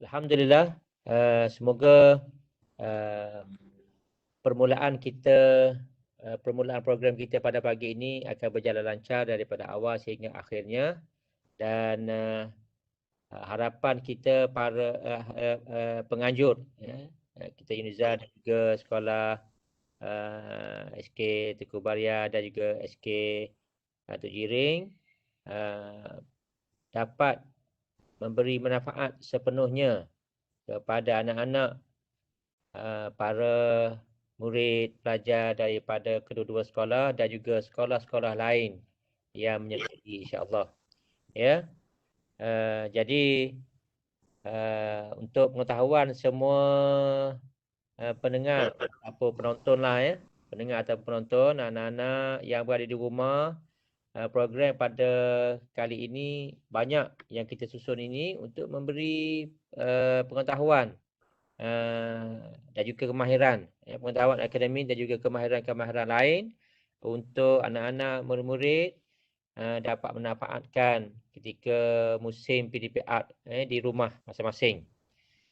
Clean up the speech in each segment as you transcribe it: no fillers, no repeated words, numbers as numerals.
Alhamdulillah, semoga uh, permulaan program kita pada pagi ini akan berjalan lancar daripada awal sehingga akhirnya, dan harapan kita para penganjur, kita Uniza dan juga sekolah SK Teguh Baria dan juga SK Tok Jiring dapat memberi manfaat sepenuhnya kepada anak-anak, para murid, pelajar daripada kedua-dua sekolah dan juga sekolah-sekolah lain yang menyertai, insya-Allah. Ya. Jadi untuk pengetahuan semua pendengar atau penonton lah, pendengar atau penonton, anak-anak yang berada di rumah, program pada kali ini banyak yang kita susun ini untuk memberi pengetahuan dan juga kemahiran, pengetahuan akademik dan juga kemahiran-kemahiran lain untuk anak-anak murid-murid dapat memanfaatkan ketika musim PDP Art di rumah masing-masing.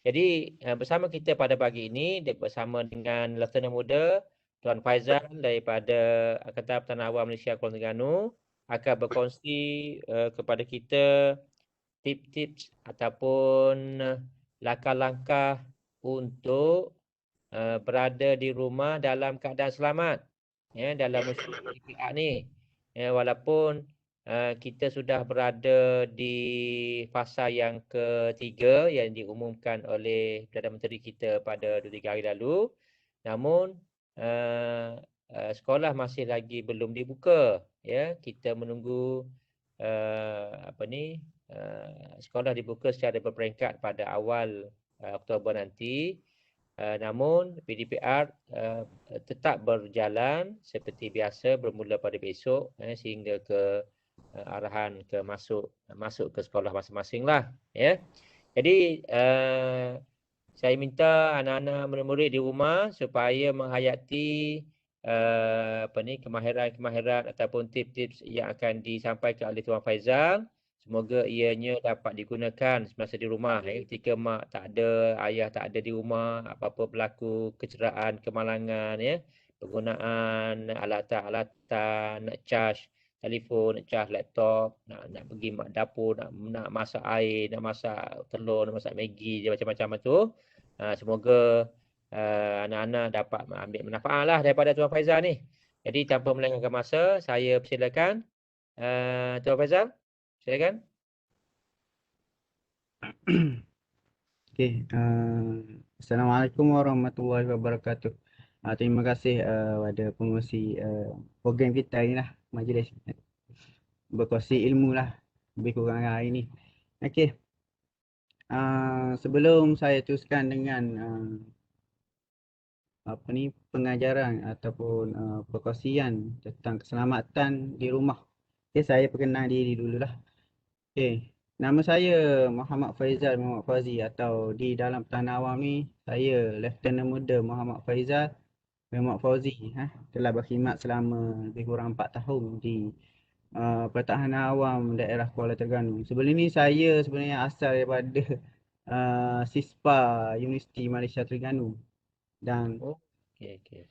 Jadi bersama kita pada pagi ini bersama dengan Lieutenant Muda Tuan Faizal daripada Angkatan Pertahanan Awam Malaysia Kuala Terengganu akan berkongsi kepada kita tips-tips ataupun langkah-langkah untuk berada di rumah dalam keadaan selamat, dalam musim PDPR ni. Walaupun kita sudah berada di fasa yang ketiga yang diumumkan oleh Perdana Menteri kita pada 2-3 hari lalu, namun sekolah masih lagi belum dibuka. Kita menunggu sekolah dibuka secara berperingkat pada awal Oktober nanti. Namun PDPR tetap berjalan seperti biasa bermula pada besok sehingga ke arahan ke masuk ke sekolah masing-masing lah. Jadi saya minta anak-anak murid-murid di rumah supaya menghayati kemahiran-kemahiran ataupun tips-tips yang akan disampaikan oleh Tuan Faizal. Semoga ianya dapat digunakan semasa di rumah. Ketika mak tak ada, ayah tak ada di rumah, apa-apa berlaku kecederaan, kemalangan, penggunaan alatan-alatan, nak charge telefon, nak charge laptop, nak pergi mak dapur, nak masak air, nak masak telur, nak masak Maggi, macam-macam tu. Semoga anak-anak dapat ambil manfaat lah daripada Tuan Faizal ni. Jadi tanpa melengahkan masa, saya persilakan Tuan Faizal. Silakan. Okey, Assalamualaikum warahmatullahi wabarakatuh. Terima kasih pada pengurusi program kita ni lah, majlis berkongsi ilmu lah, lebih kurang hari ni. Okey, sebelum saya teruskan dengan pengajaran ataupun perkongsian tentang keselamatan di rumah. Okey, saya perkenal diri dululah. Okey, nama saya Muhammad Faizal Muhammad Fauzi, atau di dalam Pertahanan Awam ni saya Lieutenant Muda Muhammad Faizal Muhammad Fauzi. Telah berkhidmat selama lebih kurang 4 tahun di Pertahanan Awam daerah Kuala Terengganu. Sebelum ni saya sebenarnya asal daripada SISPA Universiti Malaysia Terengganu, dan Okey.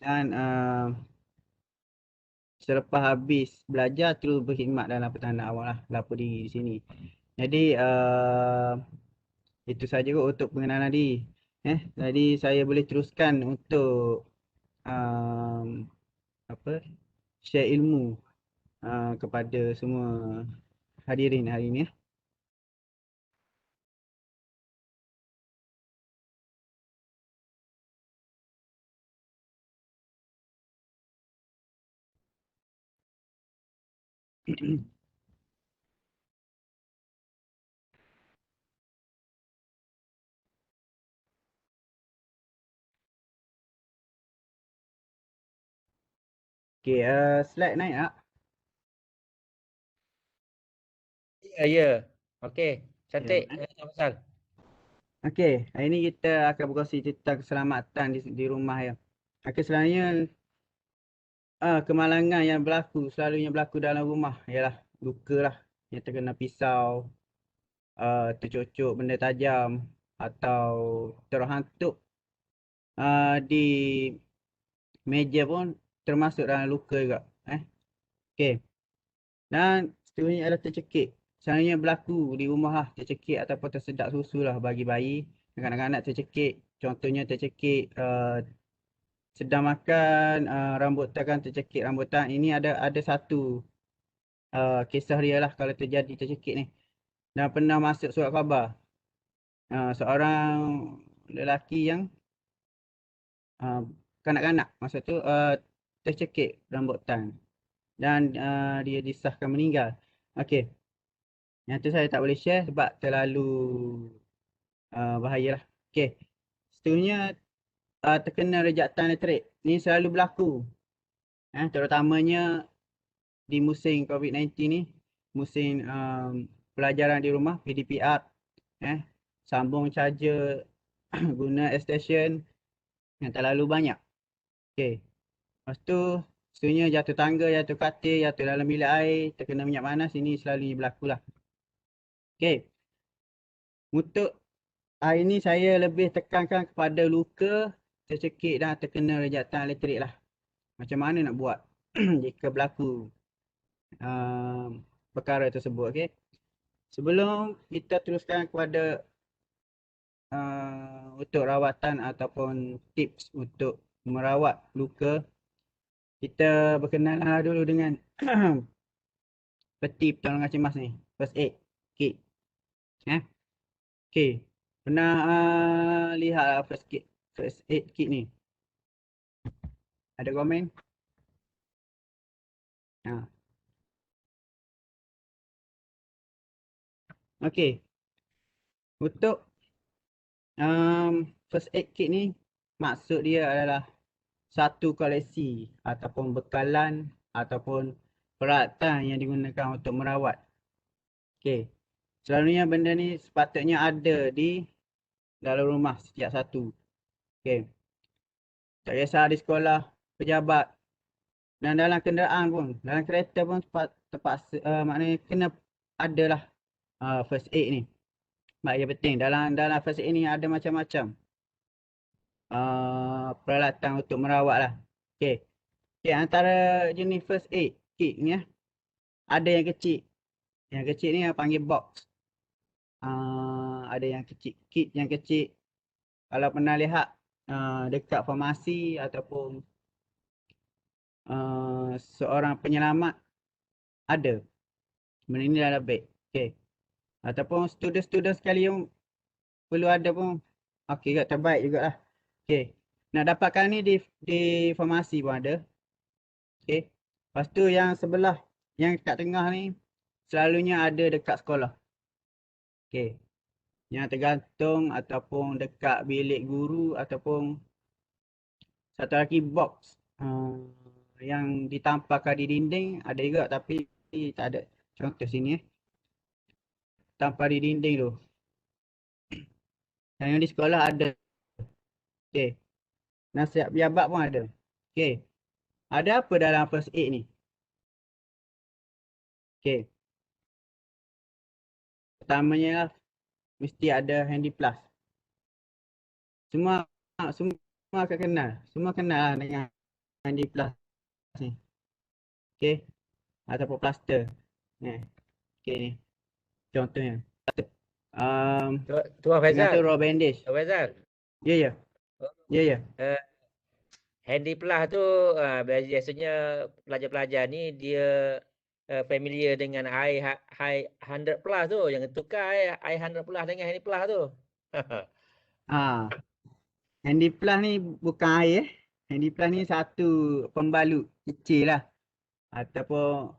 selepas habis belajar terus berkhidmat dalam Pertahanan Awam lah, lapor diri di sini. Jadi itu saja kot untuk pengenalan diri. Jadi saya boleh teruskan untuk share ilmu kepada semua hadirin hari ini. Okey, slide naik tak? Ya. Okey, cantik. Tuan Faizal. Okey, hari ni kita akan berkongsi tentang keselamatan di rumah ya. Okey, selalunya kemalangan yang selalunya berlaku dalam rumah ialah luka lah, yang terkena pisau, tercocok benda tajam, atau terhantuk di meja pun termasuk dalam luka juga. Okey. Dan seterusnya adalah tercekik. Selalunya berlaku di rumah lah, tercekik ataupun tersedak susu lah bagi bayi. Kanak-kanak tercekik. Contohnya tercekik sedang makan, rambutan kan tercekik rambutan. Ini ada satu kisah dia lah kalau terjadi tercekik ni. Dan pernah masuk surat khabar. Seorang lelaki yang kanak-kanak masa tu tercekik rambutan. Dan dia disahkan meninggal. Okey. Yang tu saya tak boleh share sebab terlalu bahaya lah. Okey. Seterusnya terkena rejatan elektrik. Ni selalu berlaku. Terutamanya di musim COVID-19 ni. Musim pelajaran di rumah, PDPR. Sambung charger guna extension yang terlalu banyak. Okey. Lepas tu, seterusnya jatuh tangga, jatuh katil, jatuh dalam bilik air, terkena minyak panas. Ini selalu berlaku lah. Okey. Untuk hari ini saya lebih tekankan kepada luka, tercekik dan terkena rejatan elektrik lah. Macam mana nak buat jika berlaku perkara tersebut. Okay? Sebelum kita teruskan kepada untuk rawatan ataupun tips untuk merawat luka, kita berkenalan dulu dengan peti pertolongan cemas ni. First aid kit. Okay. Pernah lihat first aid kit ni? Ada komen? Ha. Okay. Untuk first aid kit ni, maksud dia adalah satu koleksi ataupun bekalan ataupun peralatan yang digunakan untuk merawat. Okay. Selalunya benda ni sepatutnya ada di dalam rumah setiap satu. Okay. Tak kisah di sekolah, pejabat dan dalam kenderaan pun. Dalam kereta pun terpaksa, maknanya kena adalah first aid ni. Sebab ia penting. Dalam first aid ni ada macam-macam peralatan untuk merawat lah. Okay. Okay, antara jenis first aid kit ni ada yang kecil. Yang kecil ni panggil box. Ada yang kecil, kit yang kecil. Kalau pernah lihat dekat farmasi ataupun seorang penyelamat ada. Benda ni dalam beg. Okay. Ataupun student-student sekali yang perlu ada pun. Okay, terbaik jugalah. Okay. Nak dapatkan ni di farmasi pun ada. Okay. Lepas tu yang sebelah, yang kat tengah ni, selalunya ada dekat sekolah. Okay. Yang tergantung ataupun dekat bilik guru ataupun satu lagi box yang ditampakkan di dinding ada juga tapi tak ada contoh sini tampal di dinding tu. Yang di sekolah ada. Okay. Nasihat pejabat pun ada. Okay. Ada apa dalam first aid ni? Okay. Pertamanya lah, mesti ada handy plus. Semua akan kenal. Semua kenal lah dengan handy plus ni. Okay. Ataupun plaster. Okay ni. Contohnya. Tuan Dengan tu Faizal. raw bandage. Tuan Faizal. Ya, ya. Ya, ya. Handy plus tu biasanya pelajar-pelajar ni dia familiar dengan high 100 plus tu. Jangan tukar high 100 plus dengan handy plus tu. Handy plus ni bukan air. Handy plus ni satu pembalut kecil lah. Ataupun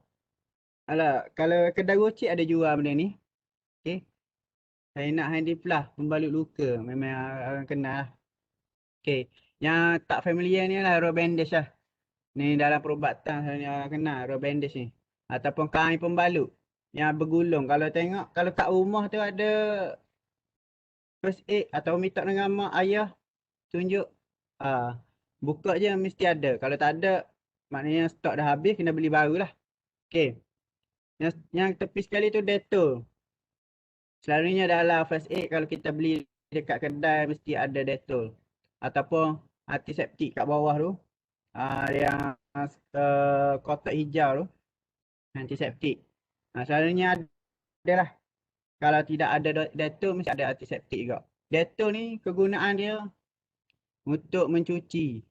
kalau kedai gocek ada jual benda ni. Okay. Saya nak handy plus pembalut luka. Memang orang kenal lah. Okay. Yang tak familiar ni lah raw bandage lah. Ni dalam perubatan saya orang kenal raw bandage ni. Ataupun kain pembalut yang bergulung. Kalau tengok, kalau kat rumah tu ada first aid atau minta dengan mak ayah tunjuk. Buka je mesti ada. Kalau tak ada, maknanya stok dah habis, kena beli baru lah. Okay. Yang tepi sekali tu Dettol. Selalunya dalam first aid kalau kita beli dekat kedai mesti ada Dettol. Ataupun antiseptik kat bawah tu. Yang kotak hijau tu. Antiseptik. Selalunya ada lah. Kalau tidak ada Dettol, mesti ada antiseptik juga. Dettol ni kegunaan dia untuk mencuci.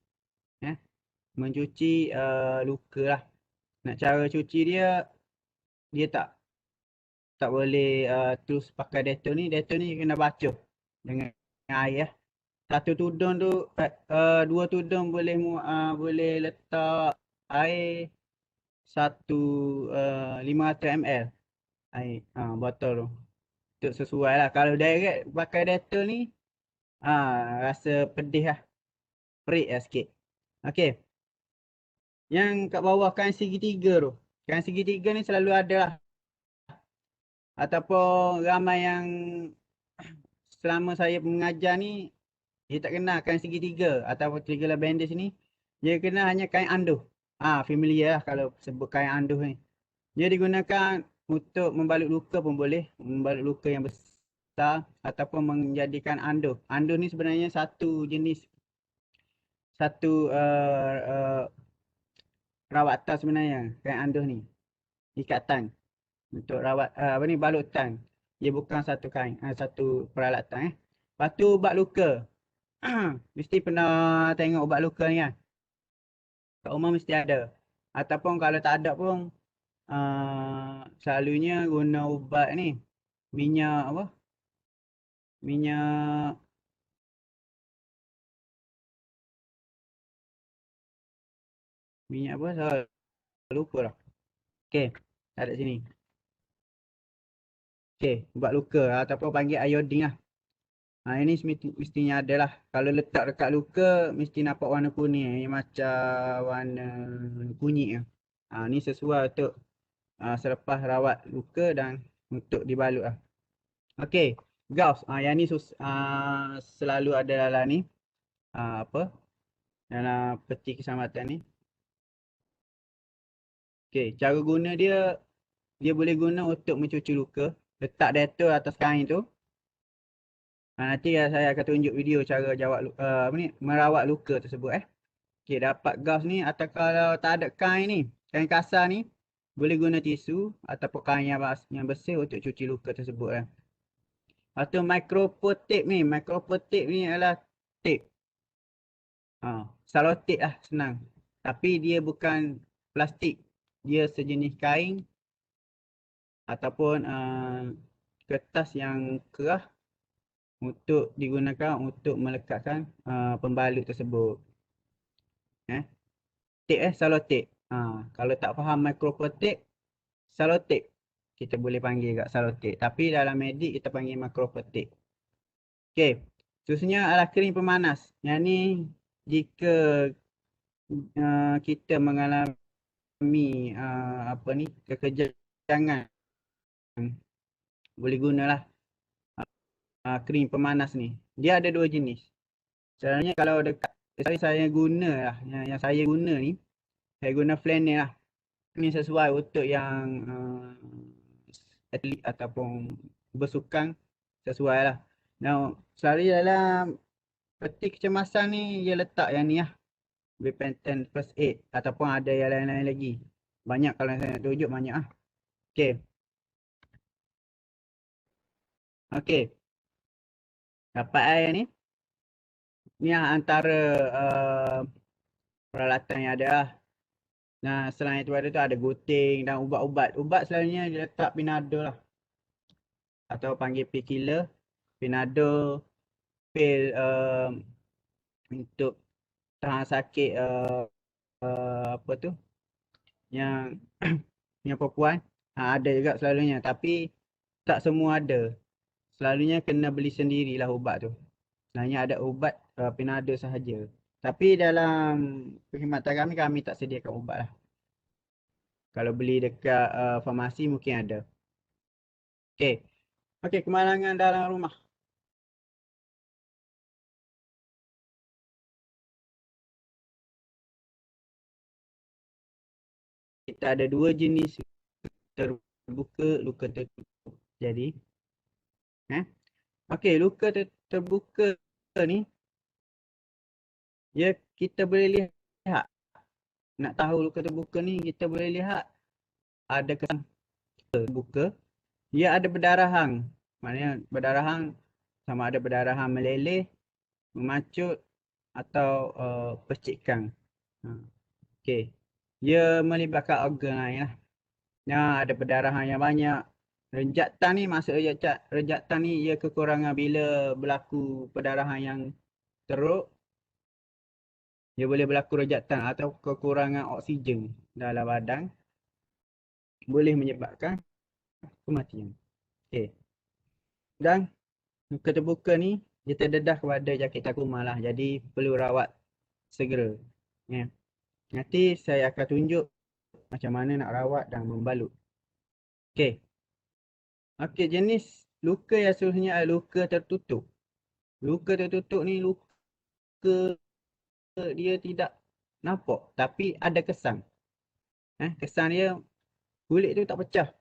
Mencuci luka lah. Nak cara cuci dia, dia tak boleh terus pakai Dettol ni. Dettol ni kena basuh dengan air. Satu tudung tu, dua tudung boleh letak air 500 ml air botol tu. Untuk sesuai lah. Kalau direct pakai Dettol ni, rasa pedih lah. Perik lah sikit. Okey. Yang kat bawah kain segitiga tu. Kain segitiga ni selalu ada lah. Ataupun ramai yang selama saya mengajar ni, dia tak kenal kain segitiga ataupun triangular bandage ni. Dia kenal hanya kain anduh. Familiar lah kalau sebut kain anduh ni. Dia digunakan untuk membalut luka pun boleh. Membalut luka yang besar ataupun menjadikan anduh. Anduh ni sebenarnya satu jenis, satu rawatan sebenarnya. Kain anduh ni. Ikatan. Untuk rawat, balutan. Dia bukan satu kain, satu peralatan. Lepas tu ubat luka. Mesti pernah tengok ubat luka ni kan. Kat rumah mesti ada. Ataupun kalau tak ada pun, selalunya guna ubat ni. Minyak apa? Minyak apa? Saya lupa lah. Okey, tak ada sini. Okey, ubat luka ataupun panggil iodine lah. Ini mestinya ada lah. Kalau letak dekat luka, mesti nampak warna kuning. Ini macam warna kunyit. Ni sesuai untuk selepas rawat luka dan untuk dibalut lah. Okey, gauze. Yang ni selalu ada dalam ni. Dalam peti keselamatan ni. Okey, cara guna dia boleh guna untuk mencuci luka. Letak Dettol atas kain tu. Nanti saya akan tunjuk video cara merawat luka tersebut. Okey, dapat gauze ni atau kalau tak ada kain ni, kain kasar ni, boleh guna tisu ataupun kain yang bersih untuk cuci luka tersebut. Atau micropotape ni. Micropotape ni adalah tape. Selotip lah senang. Tapi dia bukan plastik. Dia sejenis kain ataupun kertas yang kerah untuk digunakan untuk melekatkan pembalut tersebut. Selotip. Kalau tak faham micropotape, selotip. Kita boleh panggil kat selotip. Tapi dalam medik kita panggil micropotape. Okey. Seterusnya adalah krim pemanas. Yang ni jika kita mengalami kekejangan, boleh gunalah krim pemanas ni. Dia ada dua jenis. Sebenarnya kalau dekat saya guna lah, yang saya guna ni, saya guna Flanell lah. Ini sesuai untuk yang atlet ataupun bersukan, sesuai lah. Now, selalu dalam peti kecemasan ni, dia letak yang ni lah. Bepanthen First Aid ataupun ada yang lain-lain lagi. Banyak kalau saya nak tunjuk, banyak lah. Okey. Okey. Dapat air ni. Ni lah antara peralatan yang ada lah. Nah, selain itu ada gunting dan ubat-ubat. Ubat selalunya dia letak Panadol lah. Atau panggil painkiller. Panadol, pil untuk tahan sakit apa tu? Yang yang perempuan. Ada juga selalunya. Tapi tak semua ada. Selalunya kena beli sendirilah ubat tu. Selalunya ada ubat Panadol sahaja. Tapi dalam perkhidmatan kami tak sediakan ubat lah. Kalau beli dekat farmasi mungkin ada. Okey. Okey, kemalangan dalam rumah. Kita ada dua jenis terbuka, luka tertutup. Jadi, Okey, luka terbuka ni, ya kita boleh lihat. Nak tahu luka terbuka ni, kita boleh lihat ada kesan terbuka. Dia ada berdarahan. Maknanya berdarahan sama ada berdarahan meleleh, memacut atau percikan. Okey. Dia melibatkan organ lain lah. Ada perdarahan yang banyak. Renjatan ni, maksud renjatan ni ia kekurangan bila berlaku perdarahan yang teruk. Dia boleh berlaku renjatan atau kekurangan oksigen dalam badan. Boleh menyebabkan kematian. Okey. Dan luka terbuka ni dia terdedah kepada jangkit takuma lah. Jadi perlu rawat segera. Ya. Nanti saya akan tunjuk macam mana nak rawat dan membalut. Okey. Okey, jenis luka yang seterusnya adalah luka tertutup. Luka tertutup ni luka dia tidak nampak tapi ada kesan. Kesan dia kulit tu tak pecah.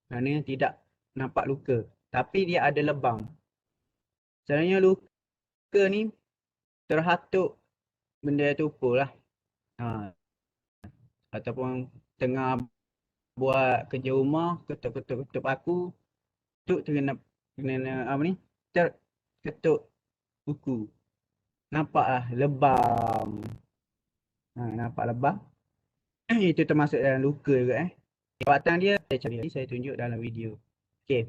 Kerana tidak nampak luka. Tapi dia ada lebam. Selalunya luka ni terhatuk benda yang tumpul lah. Ataupun tengah buat kerja rumah, ketuk paku, terkena apa ni? Terketuk buku. Nampak lah lebam. Nampak lebam. Itu termasuk dalam luka juga Perawatan dia saya tunjuk dalam video. Okey.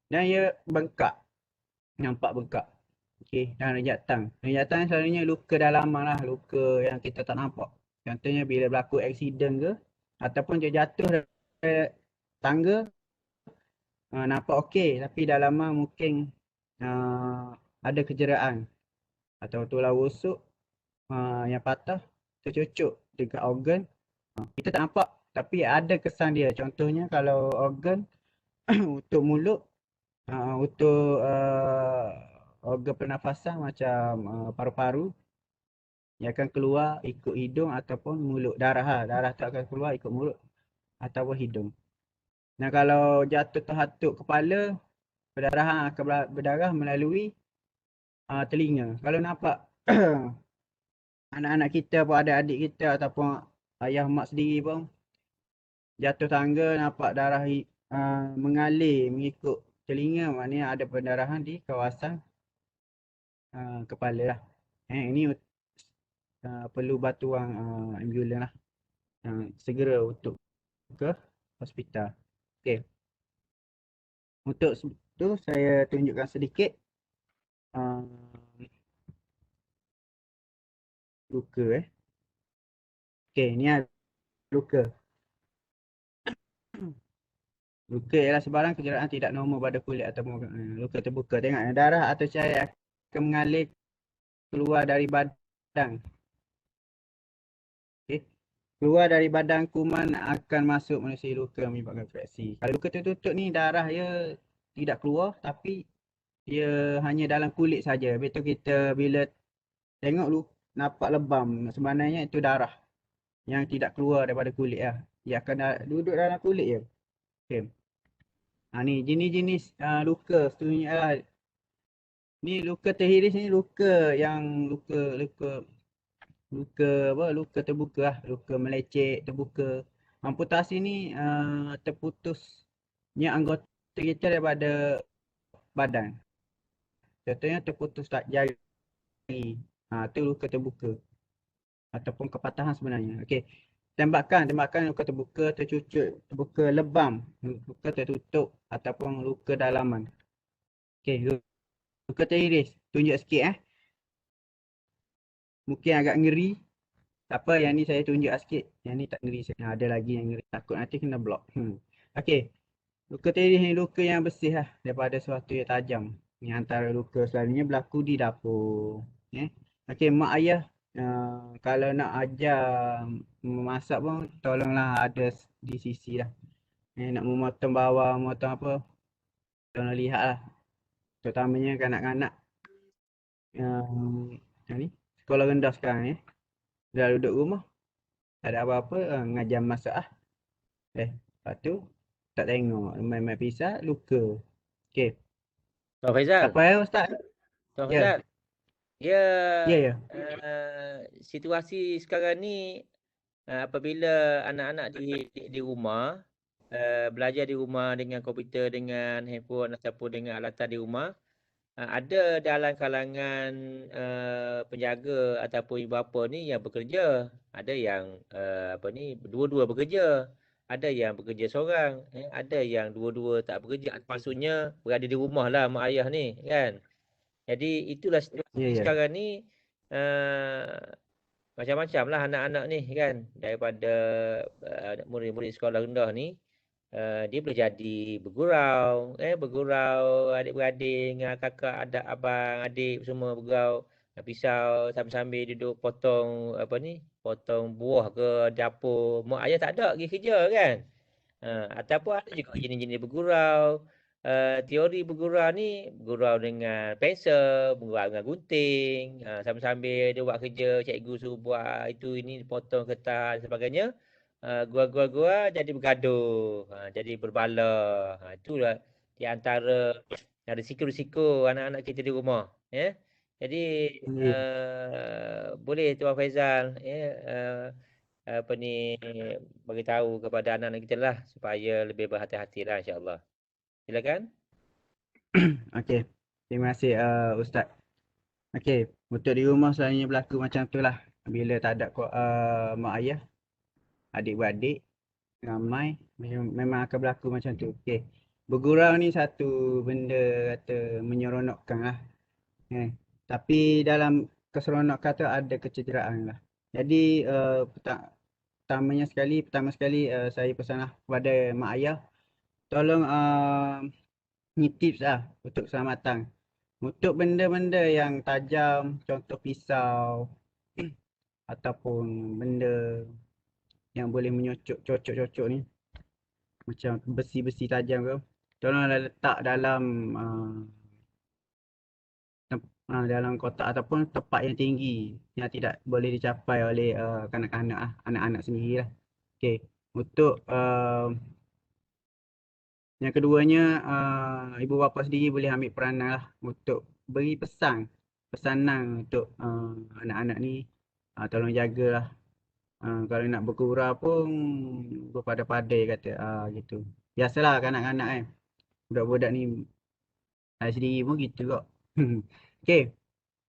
Dan ia bengkak. Nampak bengkak. Okey, dan renjatan. Renjatan selalunya luka dalaman lah, luka yang kita tak nampak. Contohnya bila berlaku aksiden ke ataupun dia jatuh dari tangga, nampak okey tapi dalaman mungkin ada kejeraan atau tulang rusuk yang patah tercucuk dekat organ. Kita tak nampak tapi ada kesan dia. Contohnya kalau organ untuk mulut, untuk organ pernafasan macam paru-paru, dia akan keluar ikut hidung ataupun mulut. Darah tu akan keluar ikut mulut ataupun hidung. Dan kalau jatuh terhatuk kepala, perdarahan akan berdarah melalui telinga. Kalau nampak anak-anak kita pun, adik-adik kita ataupun ayah mak sendiri pun jatuh tangga, nampak darah mengalir mengikut telinga, maknanya ada pendarahan di kawasan kepala lah. Ini perlu bantuan ambulan lah. Segera untuk ke hospital. Okey. Untuk itu saya tunjukkan sedikit luka Okey, ni luka. Luka ialah sebarang kejeraan tidak normal pada kulit ataupun luka terbuka. Tengok darah atau cairan akan mengalir keluar dari badan. Okey. Keluar dari badan kuman akan masuk melalui luka menyebabkan infeksi. Kalau luka tertutup ni darah dia tidak keluar tapi dia hanya dalam kulit saja. Betul kita bila tengok nampak lebam, sebenarnya itu darah yang tidak keluar daripada kulit lah. Dia akan duduk dalam kulit je. Okay. Ni jenis-jenis luka seterusnya lah. Ni luka terhiris ni luka yang luka terbuka lah. Luka melecet terbuka. Amputasi ni terputusnya anggota kita daripada badan. Contohnya terputus jari. Itu luka terbuka ataupun kepatahan sebenarnya. Okey. Tembakan luka terbuka, tercucuk, terbuka lebam, luka tertutup ataupun luka dalaman. Okey, luka teriris. Tunjuk sikit Mungkin agak ngeri. Tak apa, yang ni saya tunjuk sikit. Yang ni tak ngeri. Ada lagi yang ngeri. Takut nanti kena blok. Okey. Luka teriris ni luka yang bersih lah daripada sesuatu yang tajam. Ni antara luka selalunya berlaku di dapur. Okey, mak ayah kalau nak ajar memasak pun tolonglah ada di sisi lah. Nak memotong bawang, memotong apa, tolong lihat lah. Terutamanya kanak-kanak ni sekolah rendah sekarang dah duduk rumah, tak ada apa-apa, ngajar masak lah. Lepas tu tak tengok, main-main pisah, luka. Okey. Tuan Faizal, Apa ya Ustaz? Tuan Ya, Faizal, dia ya, ya. situasi sekarang ni apabila anak-anak di rumah, belajar di rumah dengan komputer, dengan handphone ataupun dengan alatan di rumah, ada dalam kalangan penjaga ataupun ibu bapa ni yang bekerja. Ada yang dua-dua bekerja. Ada yang bekerja seorang, ada yang dua-dua tak bekerja. Maksudnya berada di rumah lah mak ayah ni kan. Jadi itulah Ya, situasi ya. sekarang ni, uh, macam-macam lah anak-anak ni kan. Daripada murid-murid sekolah rendah ni, dia boleh jadi bergurau, bergurau adik-beradik dengan kakak, ada abang, adik semua bergurau. Pisau sambil-sambil duduk potong potong buah ke dapur. Mak ayah tak ada pergi kerja kan. Ataupun ada juga jenis-jenis bergurau. Teori bergurau ni bergurau dengan pensel, bergurau dengan gunting. Sambil-sambil dia buat kerja, cikgu suruh buat itu ini, potong kertas dan sebagainya. Gua jadi bergaduh, jadi berbala. Itulah di antara risiko-risiko anak-anak kita di rumah. Ya. Jadi Ya. boleh Tuan Faizal, apa ni, bagi tahu kepada anak-anak kita lah supaya lebih berhati-hati lah insya-Allah. Silakan. Okey. Terima kasih Ustaz. Okey, untuk di rumah selalunya berlaku macam tu lah. Bila tak ada mak ayah, adik-beradik, ramai, memang akan berlaku macam tu. Okey. Bergurau ni satu benda kata menyeronokkan lah. Eh. Tapi dalam keseronokan tu ada kecederaan lah. Jadi pertama sekali saya pesanlah kepada mak ayah, tolong ni tips lah untuk keselamatan. Untuk benda-benda yang tajam, contoh pisau ataupun benda yang boleh menyocok, cocok-cocok ni, macam besi-besi tajam ke, tolonglah letak dalam dalam kotak ataupun tempat yang tinggi yang tidak boleh dicapai oleh kanak-kanak lah, anak-anak sendiri lah. Okay. Untuk yang keduanya, ibu bapa sendiri boleh ambil peranan lah untuk beri pesanan untuk anak-anak ni, tolong jagalah. Kalau nak bergurau pun berpada-padai kata, gitu. Biasalah kanak-kanak kan, budak-budak ni saya sendiri pun gitu kok. Okay.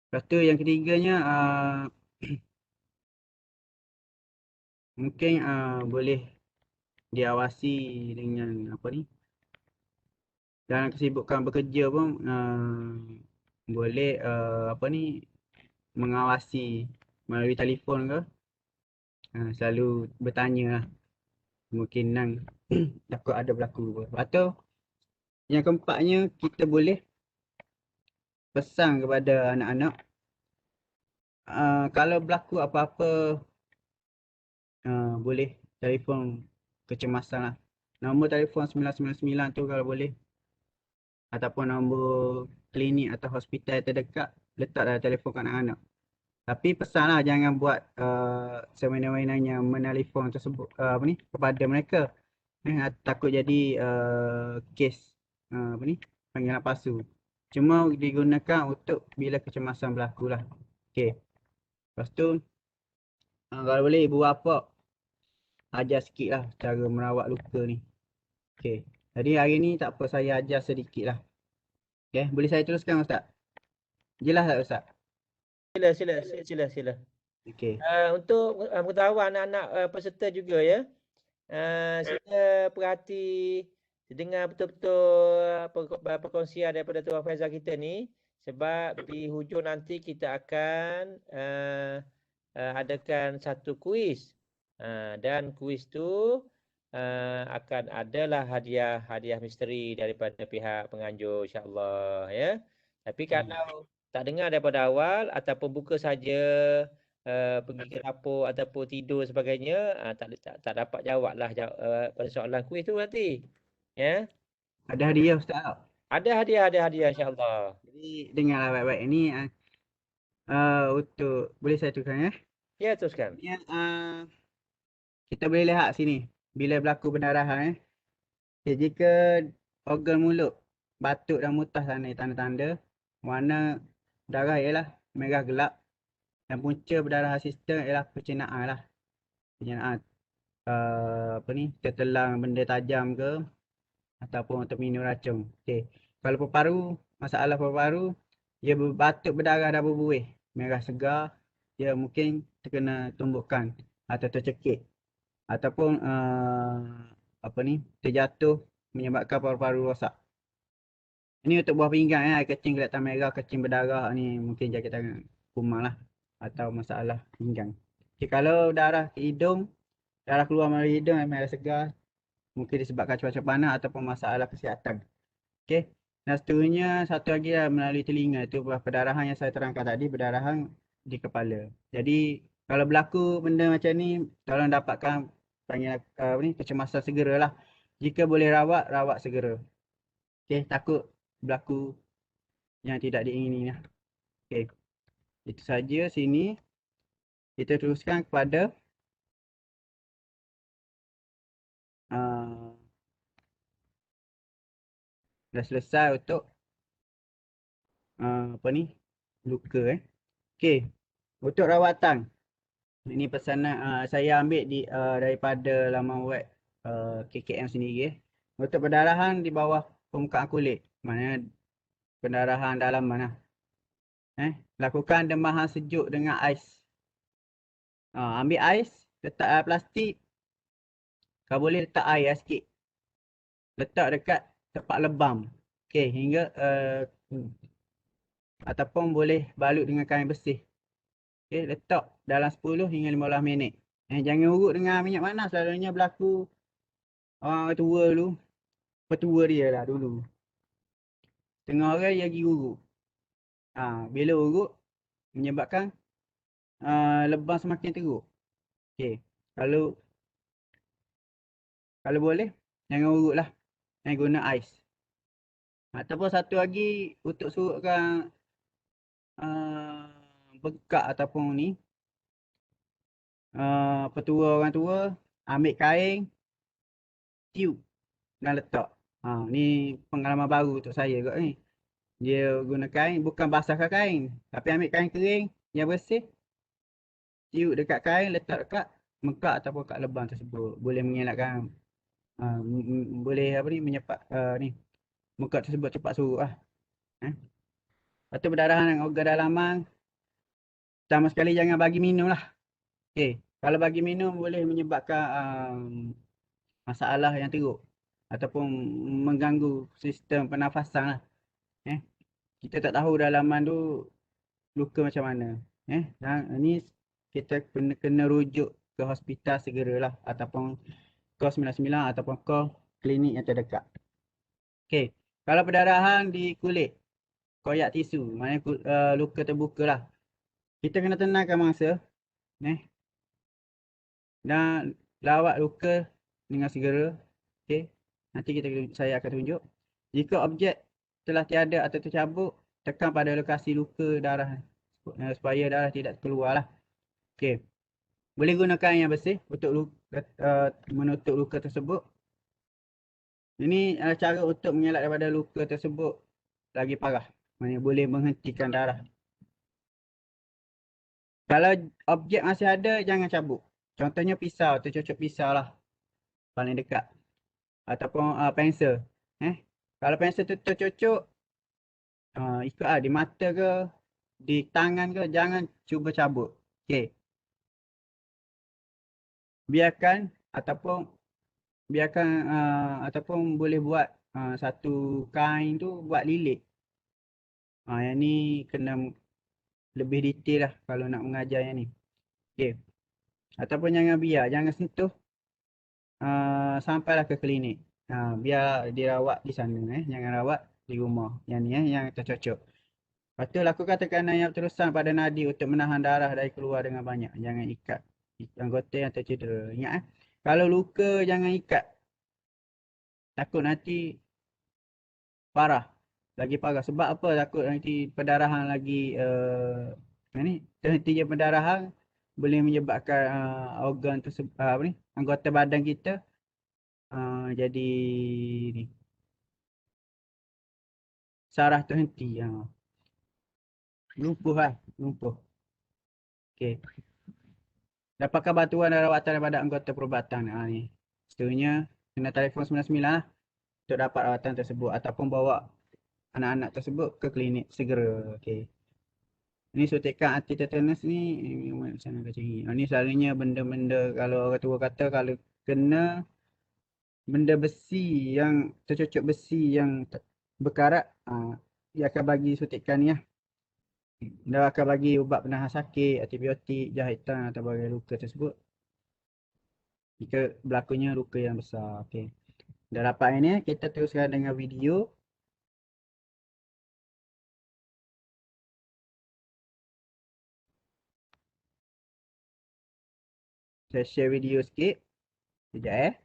Lepas tu yang ketiganya, mungkin boleh diawasi dengan apa ni, dalam kesibukan bekerja pun boleh apa ni, mengawasi melalui telefon ke, selalu bertanya lah kemungkinan takut ada berlaku apa. Lepas tu yang keempatnya, kita boleh pesan kepada anak-anak, kalau berlaku apa-apa, boleh telefon kecemasan lah. Nombor telefon 999 tu kalau boleh, ataupun nombor klinik atau hospital terdekat, letak dalam telefon kanak-kanak. Tapi pesanlah jangan buat semena-menanya menelefon tersebut apa ni, kepada mereka. Takut jadi kes apa ni, panggilan palsu. Cuma digunakan untuk bila kecemasan berlaku lah. Okey. Lepas tu kalau boleh ibu bapa ajar sikit lah cara merawat luka ni. Okey. Jadi hari ni tak apa, saya ajar sedikit lah. Okey, boleh saya teruskan Ustaz? Jelas tak Ustaz? Sila. Okey. Untuk pengetahuan anak-anak peserta juga ya. Sila perhati, dengar betul-betul perkongsian daripada Tuan Faizal kita ni, sebab di hujung nanti kita akan adakan satu kuis. Dan kuis tu akan adalah hadiah misteri daripada pihak penganjur insya-Allah ya. Tapi kalau tak dengar daripada awal ataupun buka saja, pergi ke dapur ataupun tidur sebagainya, tak dapat jawablah pada soalan kuis tu nanti. Ya. Ada hadiah Ustaz tak? Ada hadiah insya-Allah. Jadi dengarlah baik-baik. Ini untuk, boleh saya teruskan ya? Ya, teruskan. Ni kita boleh lihat sini bila berlaku pendarahan. Okay, jika organ mulut batuk dan muntah sana tanda-tanda. Warna darah ialah merah gelap dan punca berdarah sistem ialah pencernaan lah. Pencernaan apa ni, tertelan benda tajam ke ataupun untuk minum racun. Okey. Kalau paru-paru, masalah paru-paru, dia batuk berdarah dan berbuih. Merah segar, dia mungkin terkena tumbukan atau tercekik ataupun apa ni, terjatuh menyebabkan paru-paru rosak. Ini untuk buah pinggang air kecing kelihatan merah, kecing berdarah ni mungkin jangkitan kuman lah atau masalah pinggang. Okay, kalau darah ke hidung, darah keluar melalui hidung merah segar, mungkin disebabkan cuaca panas ataupun masalah kesihatan. Okey. Dan seterusnya satu lagi lah melalui telinga itu perdarahan yang saya terangkan tadi, perdarahan di kepala. Jadi kalau berlaku benda macam ni, tolong dapatkan panggil apa ni, kecemasan segera lah. Jika boleh rawat, rawat segera. Okey, takut berlaku yang tidak diingini lah. Okey, itu saja sini. Kita teruskan kepada uh, dah selesai untuk apa ni, luka Okey, untuk rawatan. Ini pesanan saya ambil daripada laman web KKM sendiri. Untuk perdarahan di bawah permukaan kulit, maknanya pendarahan dalaman lah. Lakukan demahan sejuk dengan ais. Ambil ais, letak plastik. Kalau boleh letak air sikit. Letak dekat tempat lebam. Okey, hingga ataupun boleh balut dengan kain bersih. Okey, letak dalam 10 hingga 15 minit. Jangan urut dengan minyak panas. Selalunya berlaku orang tua dulu. Petua dia lah dulu. Tengah orang dia pergi urut. Bila urut menyebabkan lebam semakin teruk. Okey. Kalau boleh jangan urut lah. Jangan guna ais. Ataupun satu lagi untuk surutkan bekak ataupun ni petua orang tua, ambil kain, tiup dan letak. Ni pengalaman baru untuk saya kot ni. Dia guna kain, bukan basahkan kain, tapi ambil kain kering yang bersih, tiup dekat kain, letak dekat mekak ataupun kat lebam tersebut. Boleh mengelakkan boleh apa ni, menyepat ni mekak tersebut cepat surut lah. Lepas tu perdarahan organ dalaman, pertama sekali jangan bagi minum lah. Okay. Kalau bagi minum boleh menyebabkan masalah yang teruk ataupun mengganggu sistem pernafasan lah. Kita tak tahu dalaman tu luka macam mana. Dan ni kita kena rujuk ke hospital segeralah ataupun call 99 ataupun call klinik yang terdekat. Okey, kalau perdarahan di kulit, koyak tisu, maknanya luka terbuka lah. Kita kena tenangkan mangsa, dan lawat luka dengan segera. Okey, nanti saya akan tunjuk. Jika objek telah tiada atau tercabut, tekan pada lokasi luka darah supaya darah tidak keluar lah. Okey, boleh gunakan yang bersih untuk menutup luka tersebut. Ini adalah cara untuk mengelak daripada luka tersebut lagi parah. Maksudnya boleh menghentikan darah. Kalau objek masih ada, jangan cabut. Contohnya pisau, tercocok pisau lah. Paling dekat. Ataupun pensel. Kalau pensel tu tercocok, ikut di mata ke, di tangan ke, jangan cuba cabut. Okey. Biarkan ataupun boleh buat satu kain tu buat lilit. Yang ni kena lebih detail lah kalau nak mengajar yang ni. Okey. Ataupun jangan sentuh sampailah ke klinik. Biar dirawat di sana, jangan rawat di rumah. Yang ni yang tercocok. Lepas tu lakukan tekanan yang terusan pada nadi untuk menahan darah dari keluar dengan banyak. Jangan ikat anggota yang tercedera. Ingat kalau luka jangan ikat. Takut nanti parah. Lagi parah. Sebab apa takut nanti pendarahan lagi terhentinya pendarahan boleh menyebabkan organ tersebut anggota badan kita jadi ni saraf terhenti. Lumpuh lah, lumpuh. Okey. Dapatkan bantuan dan rawatan daripada anggota perubatan. Ni. Seterusnya, kena telefon 99 lah untuk dapat rawatan tersebut ataupun bawa anak-anak tersebut ke klinik segera. Okey. Ni suntikan anti tetanus ni macam mana cari. Ni selalunya benda-benda kalau orang tua kata kalau kena benda besi yang tercucuk besi yang berkarat, dia akan bagi suntikan ni lah. Dia akan bagi ubat penahan sakit, antibiotik, jahitan atau bagai luka tersebut. Jika berlakunya luka yang besar. Okey. Dah dapat ini, kita teruskan dengan video. Saya share video sikit. Sekejap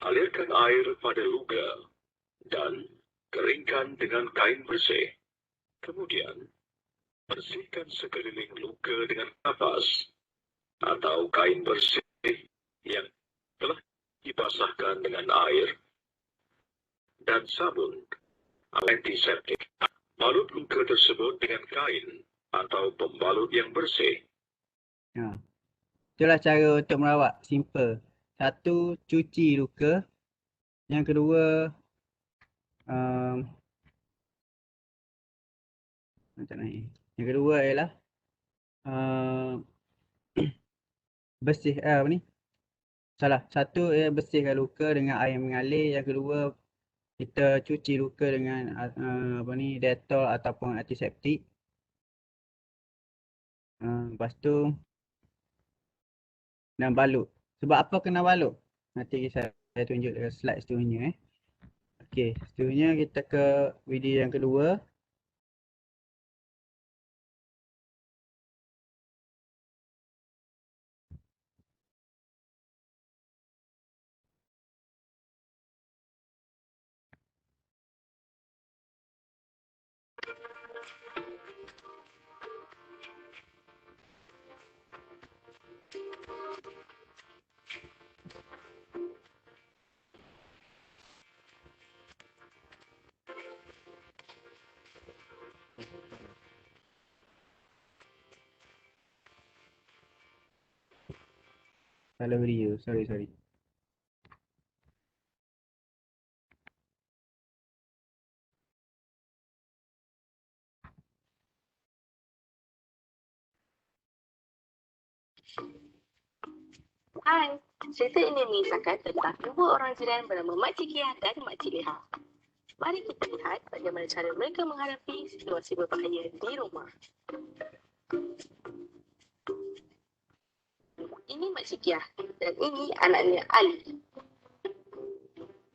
Alirkan air pada luka dan keringkan dengan kain bersih. Kemudian, bersihkan sekeliling luka dengan kapas atau kain bersih yang telah dibasahkan dengan air dan sabun antiseptik. Balut luka tersebut dengan kain atau pembalut yang bersih. Itulah cara untuk merawat. Simple. Satu, cuci luka. Yang kedua, macam ni. Yang kedua ialah bersih apa ni? Salah. Satu ialah bersihkan luka dengan air mengalir. Yang kedua, kita cuci luka dengan apa ni, Dettol ataupun antiseptik. Lepas tu dan balut. Sebab apa kena balut? Nanti saya tunjuk dekat slide seterusnya. Okey, seterusnya kita ke video yang kedua. Salah video, sorry. Hai, cerita ini mengisahkan tentang dua orang jiran bernama Makcik Kia dan Makcik Leha. Mari kita lihat bagaimana cara mereka menghadapi situasi berbahaya di rumah. Ini Makcik Kia dan ini anaknya Ali.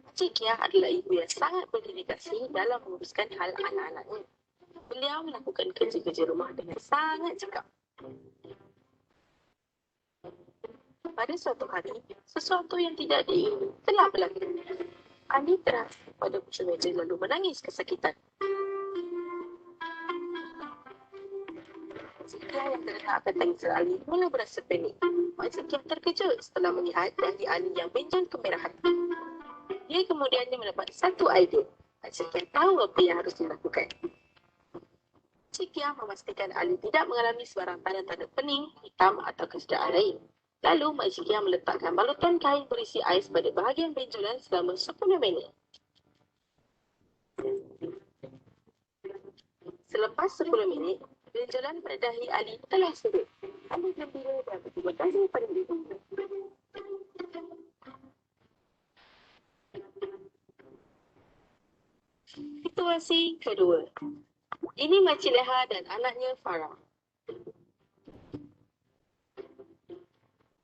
Makcik Kia adalah ibu yang sangat berdedikasi dalam menguruskan hal anak-anaknya. Beliau melakukan kerja-kerja rumah dengan sangat cekap. Pada suatu hari, sesuatu yang tidak diingini telah berlaku. Ali terasa pada kursi meja lalu menangis kesakitan. Makcik Kia yang terletak akan tangis Ali mula berasa panik. Makcik Kia terkejut setelah melihat dahi Ali yang benjol kemerahan. Dia kemudiannya mendapat satu idea. Makcik Kia tahu apa yang harus dilakukan. Makcik Kia memastikan Ali tidak mengalami sebarang tanda-tanda pening, hitam atau kesedaan lain. Lalu Makcik Kia meletakkan balutan kain berisi ais pada bahagian benjolan selama 10 minit. Selepas 10 minit, benjolan pada dahi Ali telah surut. Ali gembira dan berterima kasih pada ibu. Situasi kedua. Ini Makcik Leha dan anaknya Farah.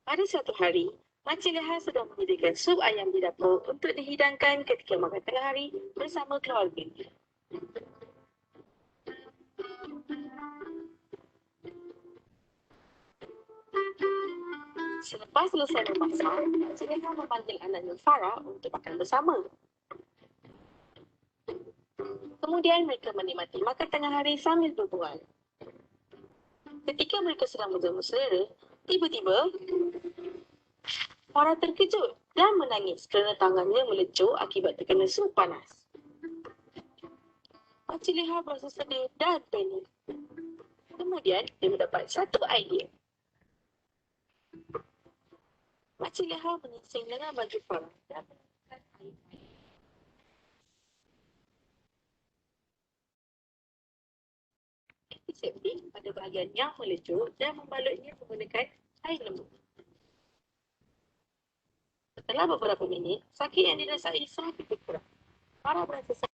Pada suatu hari, Makcik Leha sedang menyediakan sup ayam di dapur untuk dihidangkan ketika makan tengah hari bersama keluarga. Selepas selesai memasak, Encik Leha memanggil anaknya Farah untuk makan bersama. Kemudian mereka menikmati makan tengah hari sambil berbual. Ketika mereka sedang bermesra, tiba-tiba Farah terkejut dan menangis kerana tangannya melecur akibat terkena suhu panas. Encik Leha berasa sedih dan panik. Kemudian dia mendapat satu idea. Encik Leha menyingsing dengan baju Farah dan menangkap air. Antiseptik pada bahagian yang melecur dan membalutnya menggunakan air lembut. Setelah beberapa minit, sakit yang dirasai sangat berkurang. Farah berasa sakit.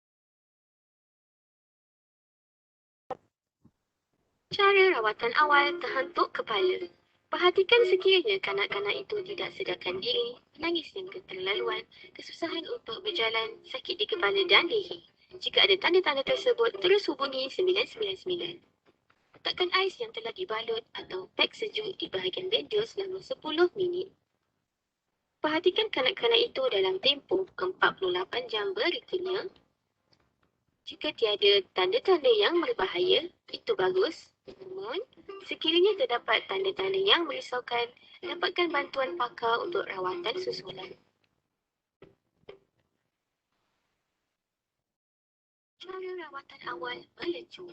Cara rawatan awal terhentuk kepala. Perhatikan sekiranya kanak-kanak itu tidak sedarkan diri, menangis yang keterlaluan, kesusahan untuk berjalan, sakit di kepala dan leher. Jika ada tanda-tanda tersebut, terus hubungi 999. Letakkan ais yang telah dibalut atau pek sejuk di bahagian bendur selama 10 minit. Perhatikan kanak-kanak itu dalam tempoh 48 jam berikutnya. Jika tiada tanda-tanda yang berbahaya, itu bagus. Namun, sekiranya terdapat tanda-tanda yang merisaukan, dapatkan bantuan pakar untuk rawatan susulan. Cara rawatan awal melecur.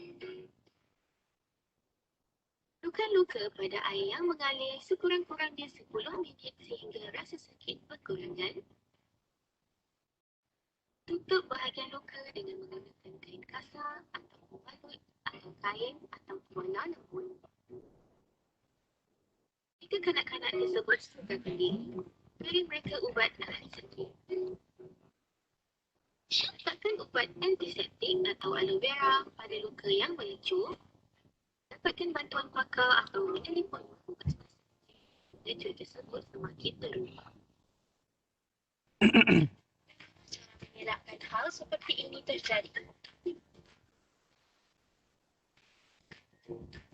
Luka-luka pada air yang mengalir sekurang-kurangnya 10 minit sehingga rasa sakit berkurangan. Tutup bahagian luka dengan menggunakan kain kasar atau pembalut atau kain atau warna lembut. Jika kanak-kanak tersebut sedarkan diri, beri mereka ubat ahli sakit. Letakkan ubat antiseptik atau aloe vera pada luka yang melecur. Dapatkan bantuan pakar atau menelpon petugas lecur tersebut semakin teruk. Cara mengelakkan hal seperti ini terjadi.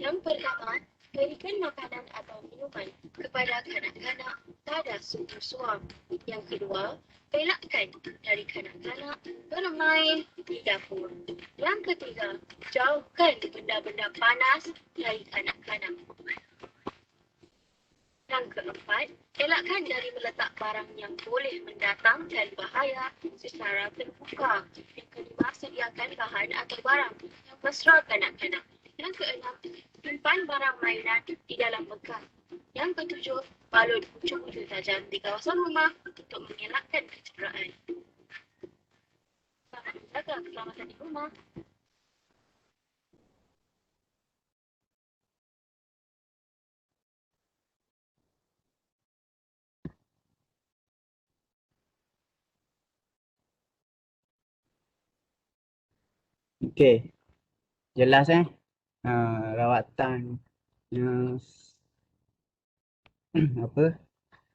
Yang pertama, berikan makanan atau minuman kepada kanak-kanak pada sumber suam. Yang kedua, elakkan dari kanak-kanak bermain di dapur. Yang ketiga, jauhkan benda-benda panas dari kanak-kanak. Yang keempat, elakkan dari meletak barang yang boleh mendatangkan bahaya secara terbuka. Yang kelima, sediakan bahan atau barang yang mesra kanak-kanak. Yang keenam, simpan barang mainan di dalam bekas. Yang ketujuh, balut hujung-hujung tajam di kawasan rumah untuk mengelakkan kecederaan. Selamat menjaga keselamatan di rumah. Okey, jelas rawatan yang apa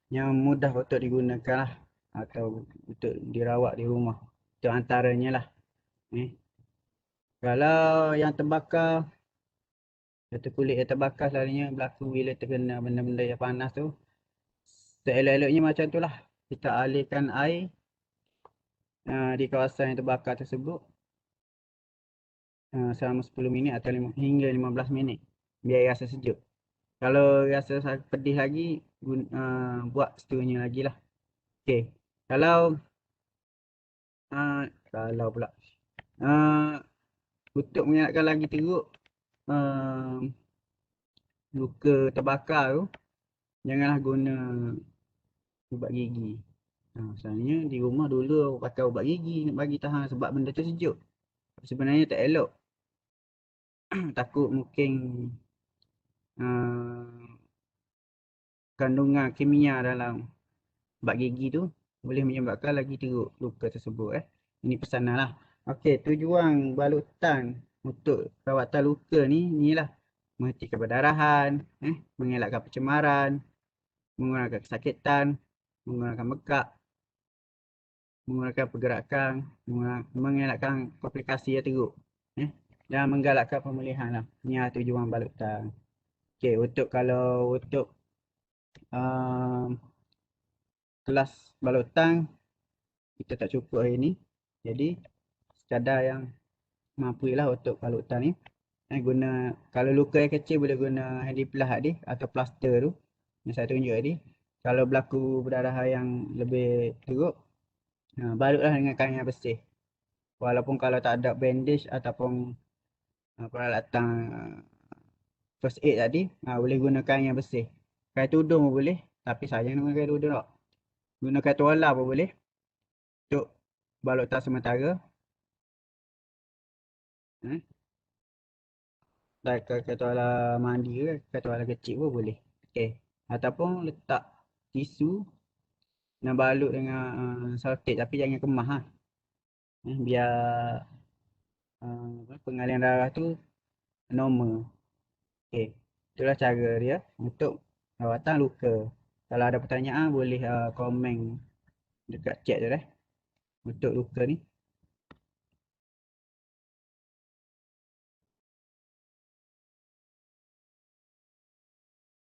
yang mudah untuk digunakan lah atau untuk dirawat di rumah. Itu antaranya lah. Kalau yang terbakar, atau kulit yang terbakar selalunya berlaku bila terkena benda-benda yang panas tu. Seelok-eloknya macam tu lah. Kita alirkan air di kawasan yang terbakar tersebut selama 10 minit atau hingga 15 minit. Biar rasa sejuk. Kalau rasa pedih lagi, buat seterusnya lagi lah. Okay. Kalau pula untuk mengelakkan lagi teruk luka terbakar tu, janganlah guna ubat gigi. Misalnya di rumah dulu pakai ubat gigi nak bagi tahan sebab benda tu sejuk. Sebenarnya tak elok. Takut mungkin kandungan kimia dalam ubat gigi tu boleh menyebabkan lagi teruk luka tersebut. Ini pesanan lah. Okey, tujuan balutan untuk rawatan luka ni lah menghentikan perdarahan, mengelakkan pencemaran, mengurangkan kesakitan, mengurangkan bekak, mengurangkan pergerakan, mengelakkan komplikasi yang teruk, dan menggalakkan pemulihan lah. Ini tujuan balutan. Okey, untuk Kelas balutan kita tak cukup hari ni. Jadi sekadar yang mampu lah untuk balutan ni. Guna, kalau luka yang kecil boleh guna handiplas tadi atau plaster tu yang saya tunjuk tadi. Kalau berlaku perdarahan yang lebih teruk, balutlah dengan kain yang bersih. Walaupun kalau tak ada bandage ataupun peralatan first aid tadi, boleh guna kain yang bersih. Kain tudung pun boleh, tapi saya guna kain tudung tak. Guna kain tuala pun boleh untuk balutan sementara. Kain tuala mandi ke, kain tuala kecil pun boleh. Okey. Ataupun letak tisu dan balut dengan selotip, tapi jangan kemas lah. Biar pengalian darah tu normal. Okey. Itulah cara dia untuk rawatan luka. Kalau ada pertanyaan boleh komen dekat chat tu untuk luka ni.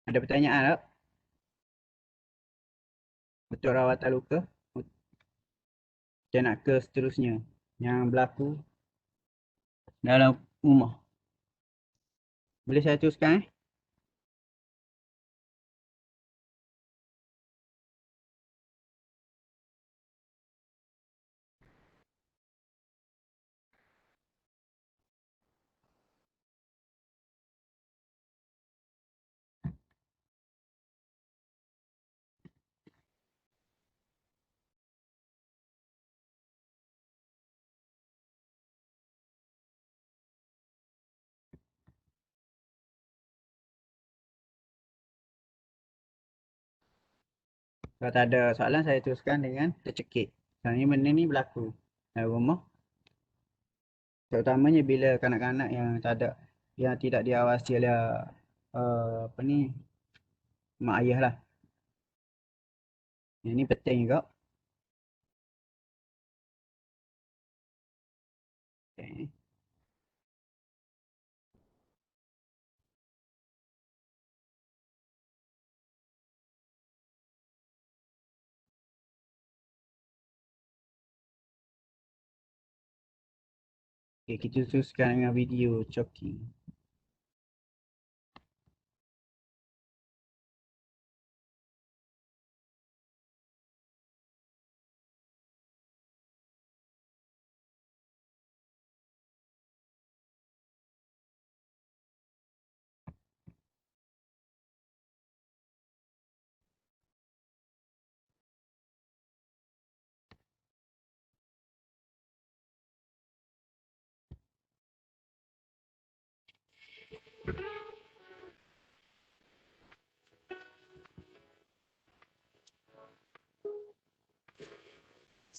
Ada pertanyaan tak? Untuk rawatan luka. Kita nak ke seterusnya yang berlaku dalam rumah. Boleh saya teruskan? Kalau tak ada soalan, saya teruskan dengan tercekik. Sebenarnya benda ni berlaku dalam rumah. Terutamanya bila kanak-kanak yang tidak diawasi oleh mak ayah lah. Yang ni penting juga. Okay. Okay, kita teruskan dengan video choking.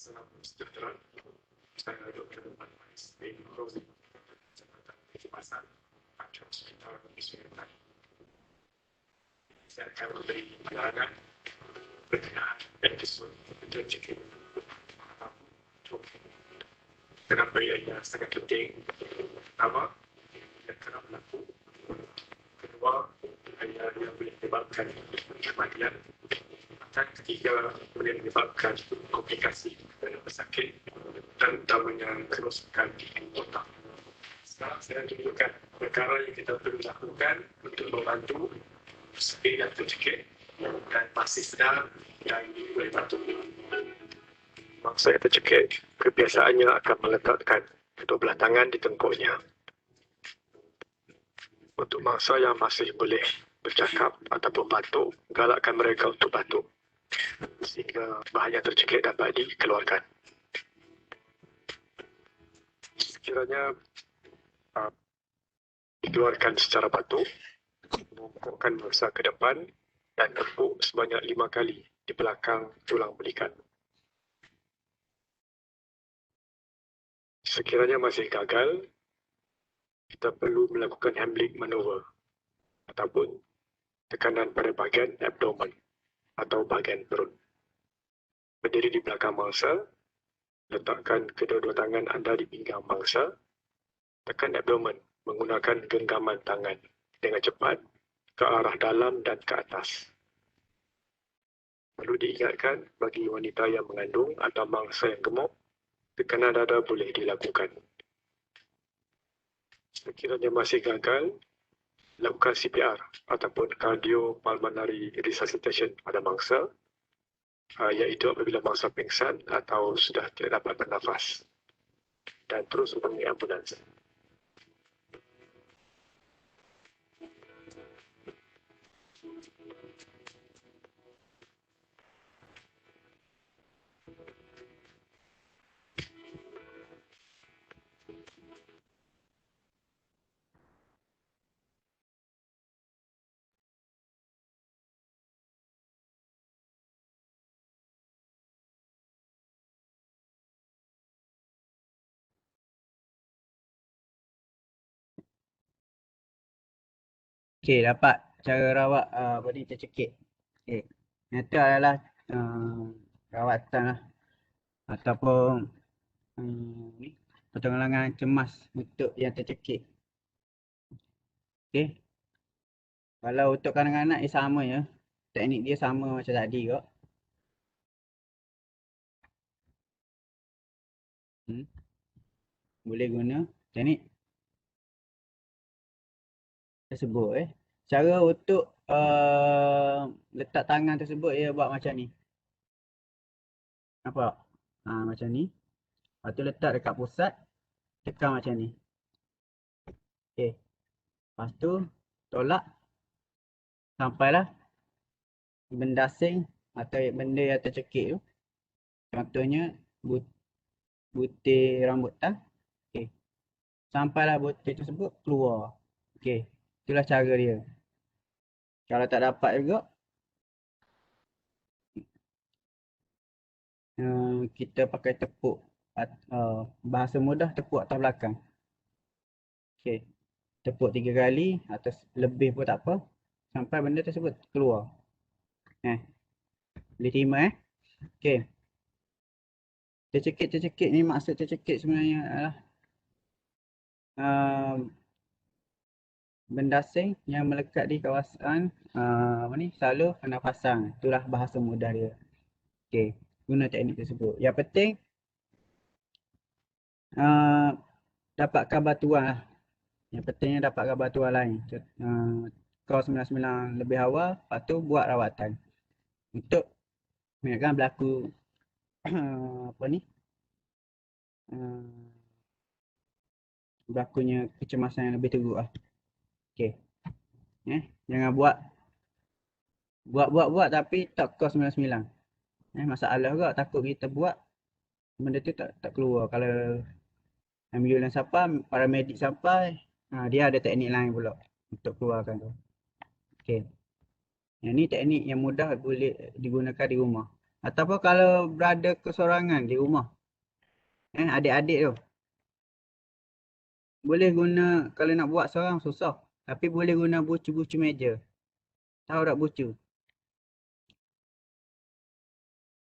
Salam sejahtera. Saya Dr. Anwais bin Rozi, Jabatan Kecemasan Acara Hospital Ismail. Saya akan memberi penerangan berkenaan episod tercekik. Kenapa ia sangat penting? Pertama, ia kerap berlaku. Kedua, ia boleh menyebabkan kematian. Dan ketiga, boleh menyebabkan komplikasi pada pesakit dan utamanya kerosakan di otak. Sekarang saya tunjukkan perkara yang kita perlu lakukan untuk membantu pesakit yang tercekik dan masih sedar yang boleh bantu. Mangsa yang tercekik kebiasaannya akan meletakkan kedua belah tangan di tengkuknya. Untuk mangsa yang masih boleh bercakap ataupun batuk, galakkan mereka untuk batuk sehingga bahaya tercekik dapat dikeluarkan. Sekiranya dikeluarkan secara batuk, membungkukkan mangsa ke depan dan tepuk sebanyak 5 kali di belakang tulang belikat. Sekiranya masih gagal, kita perlu melakukan Heimlich maneuver ataupun tekanan pada bahagian abdomen atau bahagian perut. Berdiri di belakang mangsa, letakkan kedua-dua tangan anda di pinggang mangsa, tekan abdomen menggunakan genggaman tangan dengan cepat ke arah dalam dan ke atas. Perlu diingatkan, bagi wanita yang mengandung atau mangsa yang gemuk, tekanan dada boleh dilakukan. Sekiranya masih gagal, lakukan CPR ataupun cardiopulmonary resuscitation pada mangsa, iaitu apabila mangsa pingsan atau sudah tidak dapat bernafas, dan terus hubungi ambulans. Okey, dapat cara rawat body tercekik. Okey. Itu adalah rawatan lah ataupun ni pertolongan cemas untuk yang tercekik. Okey. Kalau untuk kanak-kanak dia sama ya. Teknik dia sama macam tadi kok. Boleh guna teknik tersebut Cara untuk letak tangan tersebut dia buat macam ni. Nampak? Macam ni. Lepas tu letak dekat pusat, tekan macam ni. Okey. Lepas tu tolak sampailah benda asing atau benda yang tercekik tu. Contohnya butir rambutan. Okey. Sampailah butir tersebut keluar. Okey. Itulah cara dia. Kalau tak dapat juga, kita pakai tepuk. Bahasa mudah tepuk atas belakang. Okey. Tepuk 3 kali atau lebih pun tak apa. Sampai benda tersebut keluar. Boleh terima Okey. Tercekik ni maksud tercekik sebenarnya adalah benda asing yang melekat di kawasan salur pernafasan. Itulah bahasa mudah dia. Okey, guna teknik tersebut. Yang penting dapatkan bantuan lah. Yang pentingnya dapatkan bantuan lain. Call 99 lebih awal, lepas tu buat rawatan. Untuk mengingatkan berlaku berlakunya kecemasan yang lebih teruk lah. Okey. Jangan buat tapi tak call 99. Masalah juga takut kita buat benda tu tak keluar. Kalau ambulans sampai, paramedik sampai, dia ada teknik lain pula untuk keluarkan tu. Okey. Yang ni teknik yang mudah boleh digunakan di rumah. Ataupun kalau berada kesorangan di rumah, adik-adik tu, boleh guna, kalau nak buat seorang susah, tapi boleh guna bucu-bucu meja. Tahu tak bucu?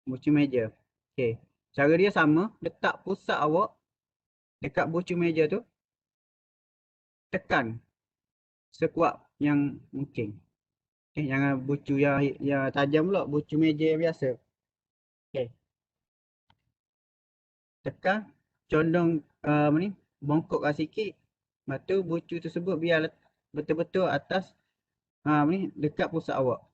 Bucu meja. Okey. Cara dia sama, letak pusat awak dekat bucu meja tu, tekan sekuat yang mungkin. Jangan bucu yang tajam pula, bucu meja yang biasa. Okey. Tekan, condong bongkokkan sikit. Lepas tu bucu tersebut biar betul-betul atas dekat pusat awak.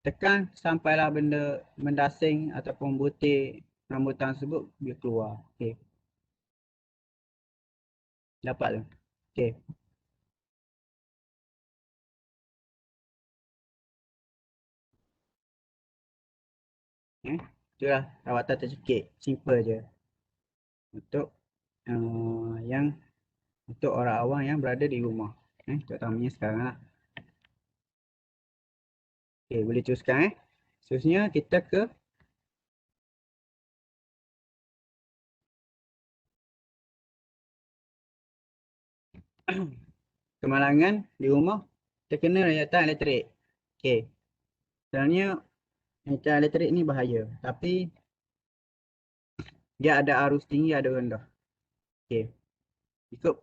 Tekan sampailah benda asing ataupun butir rambutan tersebut dia keluar. Okey. Dapat tu. Okey. Itulah rawatan tercekik. Simple je. Untuk untuk orang awam yang berada di rumah. Terutamanya sekarang lah. Okey, boleh teruskan Seterusnya kita ke kemalangan di rumah terkena rayatan elektrik. Okey. Sebenarnya rayatan elektrik ni bahaya, tapi dia ada arus tinggi, ada rendah. Okey. Ikut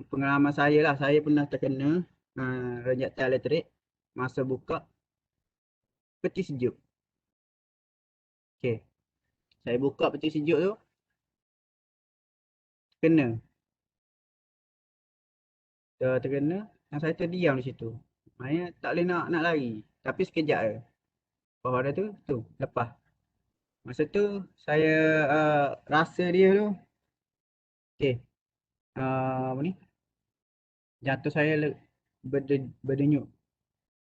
pengalaman saya lah, saya pernah terkena rayatan elektrik masa buka peti sejuk. Okey. Saya buka peti sejuk tu, kena. Terkena, dan saya terdiam di situ. Maknanya tak boleh nak lari. Tapi sekejap je. Bawah dah tu, lepas. Masa tu, saya rasa dia tu, okey. Apa ni? Jantung saya berdenyut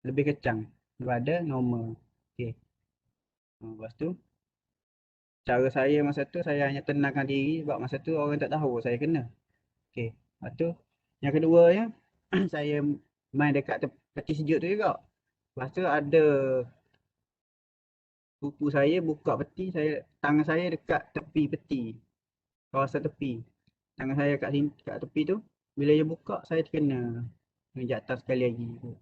lebih kencang daripada normal. Okey. Lepas tu, cara saya masa tu, saya hanya tenangkan diri sebab masa tu orang tak tahu saya kena. Okey. Lepas tu, yang keduanya, saya main dekat peti sejuk tu juga. Lepas tu ada sepupu saya buka peti, tangan saya dekat tepi peti, kawasan tepi. Tangan saya kat sini, kat tepi tu, bila dia buka, saya terkena jatuh sekali lagi.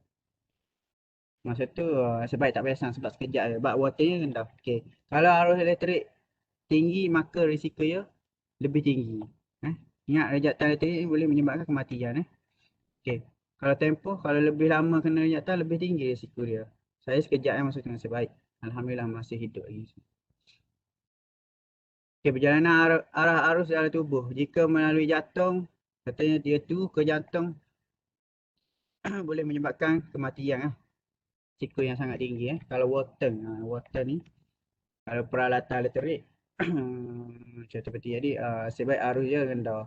Masa tu sebaik tak perasan sebab sekejap je. Sebab waternya rendah. Okay. Kalau arus elektrik tinggi, maka risiko dia lebih tinggi. Ingat rejatan elektrik ni boleh menyebabkan kematian. Okay. Kalau tempoh, kalau lebih lama kena rejatan, lebih tinggi risiko dia. Saya sekejap masa tu nasib baik. Alhamdulillah masih hidup lagi. Okay, perjalanan arah arus dalam tubuh. Jika melalui jantung, katanya dia tu ke jantung boleh menyebabkan kematian. Risiko yang sangat tinggi. Kalau water ni, kalau peralatan elektrik, macam seperti tadi, sebaik arus dia rendah.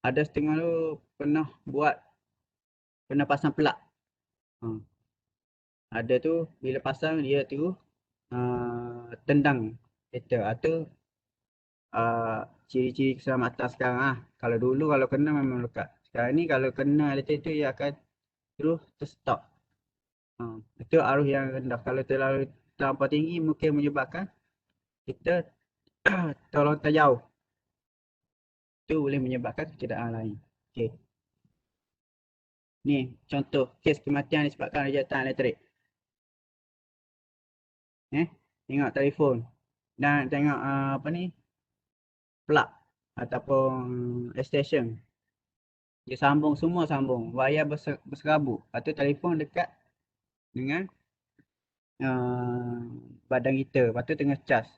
Ada setengah tu pernah pasang pelak. Ada tu bila pasang dia tu tendang kereta. Atau ciri-ciri keselamatan sekarang Kalau dulu kalau kena memang lekat. Sekarang ni kalau kena elektrik tu dia akan terus terstop. Itu arus yang rendah. Kalau terlampau tinggi mungkin menyebabkan kita terlontar jauh. Itu boleh menyebabkan kecederaan lain. Okey. Ni contoh kes kematian disebabkan rejatan elektrik. Tengok telefon dan tengok plug ataupun extension. Dia sambung, semua sambung. Wayar berserabut. Lepas tu telefon dekat dengan badan kita. Lepas tu tengah cas.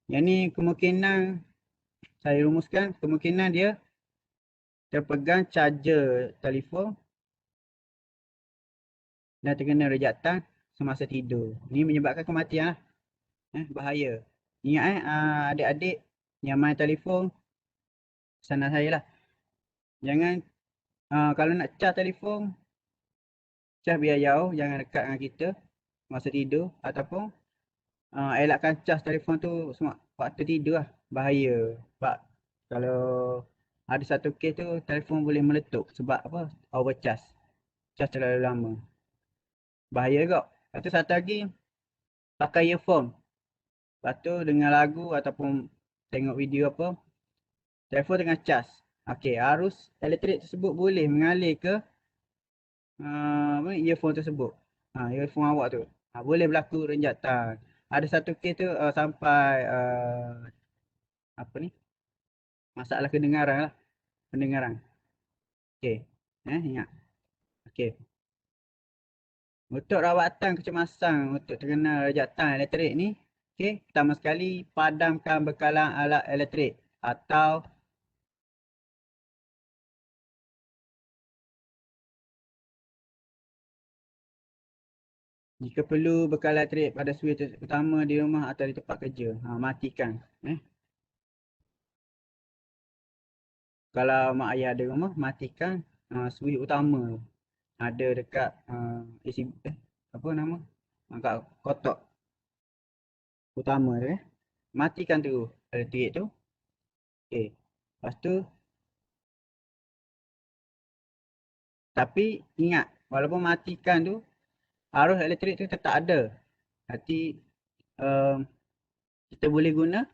Yang ni kemungkinan saya rumuskan, kemungkinan dia terpegang charger telefon dan terkena rejatan semasa tidur. Ini menyebabkan kematian. Bahaya. Ingat adik-adik yang main telefon, pesanan saya lah. Jangan, kalau nak cas telefon, cas biar jauh, jangan dekat dengan kita masa tidur. Ataupun elakkan cas telefon tu semua waktu tidur lah. Bahaya. Sebab kalau ada satu kes tu, telefon boleh meletup sebab apa? Overcharge. Cas terlalu lama. Bahaya kok. Lepas tu satu lagi, pakai earphone. Lepas tu dengar lagu ataupun tengok video apa, telefon tengah cas. Okey, arus elektrik tersebut boleh mengalir ke earphone tersebut. Earphone awak tu. Boleh berlaku renjatan. Ada satu kes tu sampai masalah kedengaran lah. Pendengaran. Okey. Ingat. Okey. Untuk rawatan kecemasan untuk terkena rejatan elektrik ni, okey, pertama sekali padamkan bekalan alat elektrik atau jika perlu bekalan elektrik pada switch utama di rumah atau di tempat kerja. Matikan. Kalau mak ayah ada rumah, matikan switch utama. Ada dekat apa nama? Kat kotak utama tu matikan tu elektrik tu. Okey. Lepas tu tapi ingat, walaupun matikan tu, arus elektrik tu tetap ada. Nanti kita boleh guna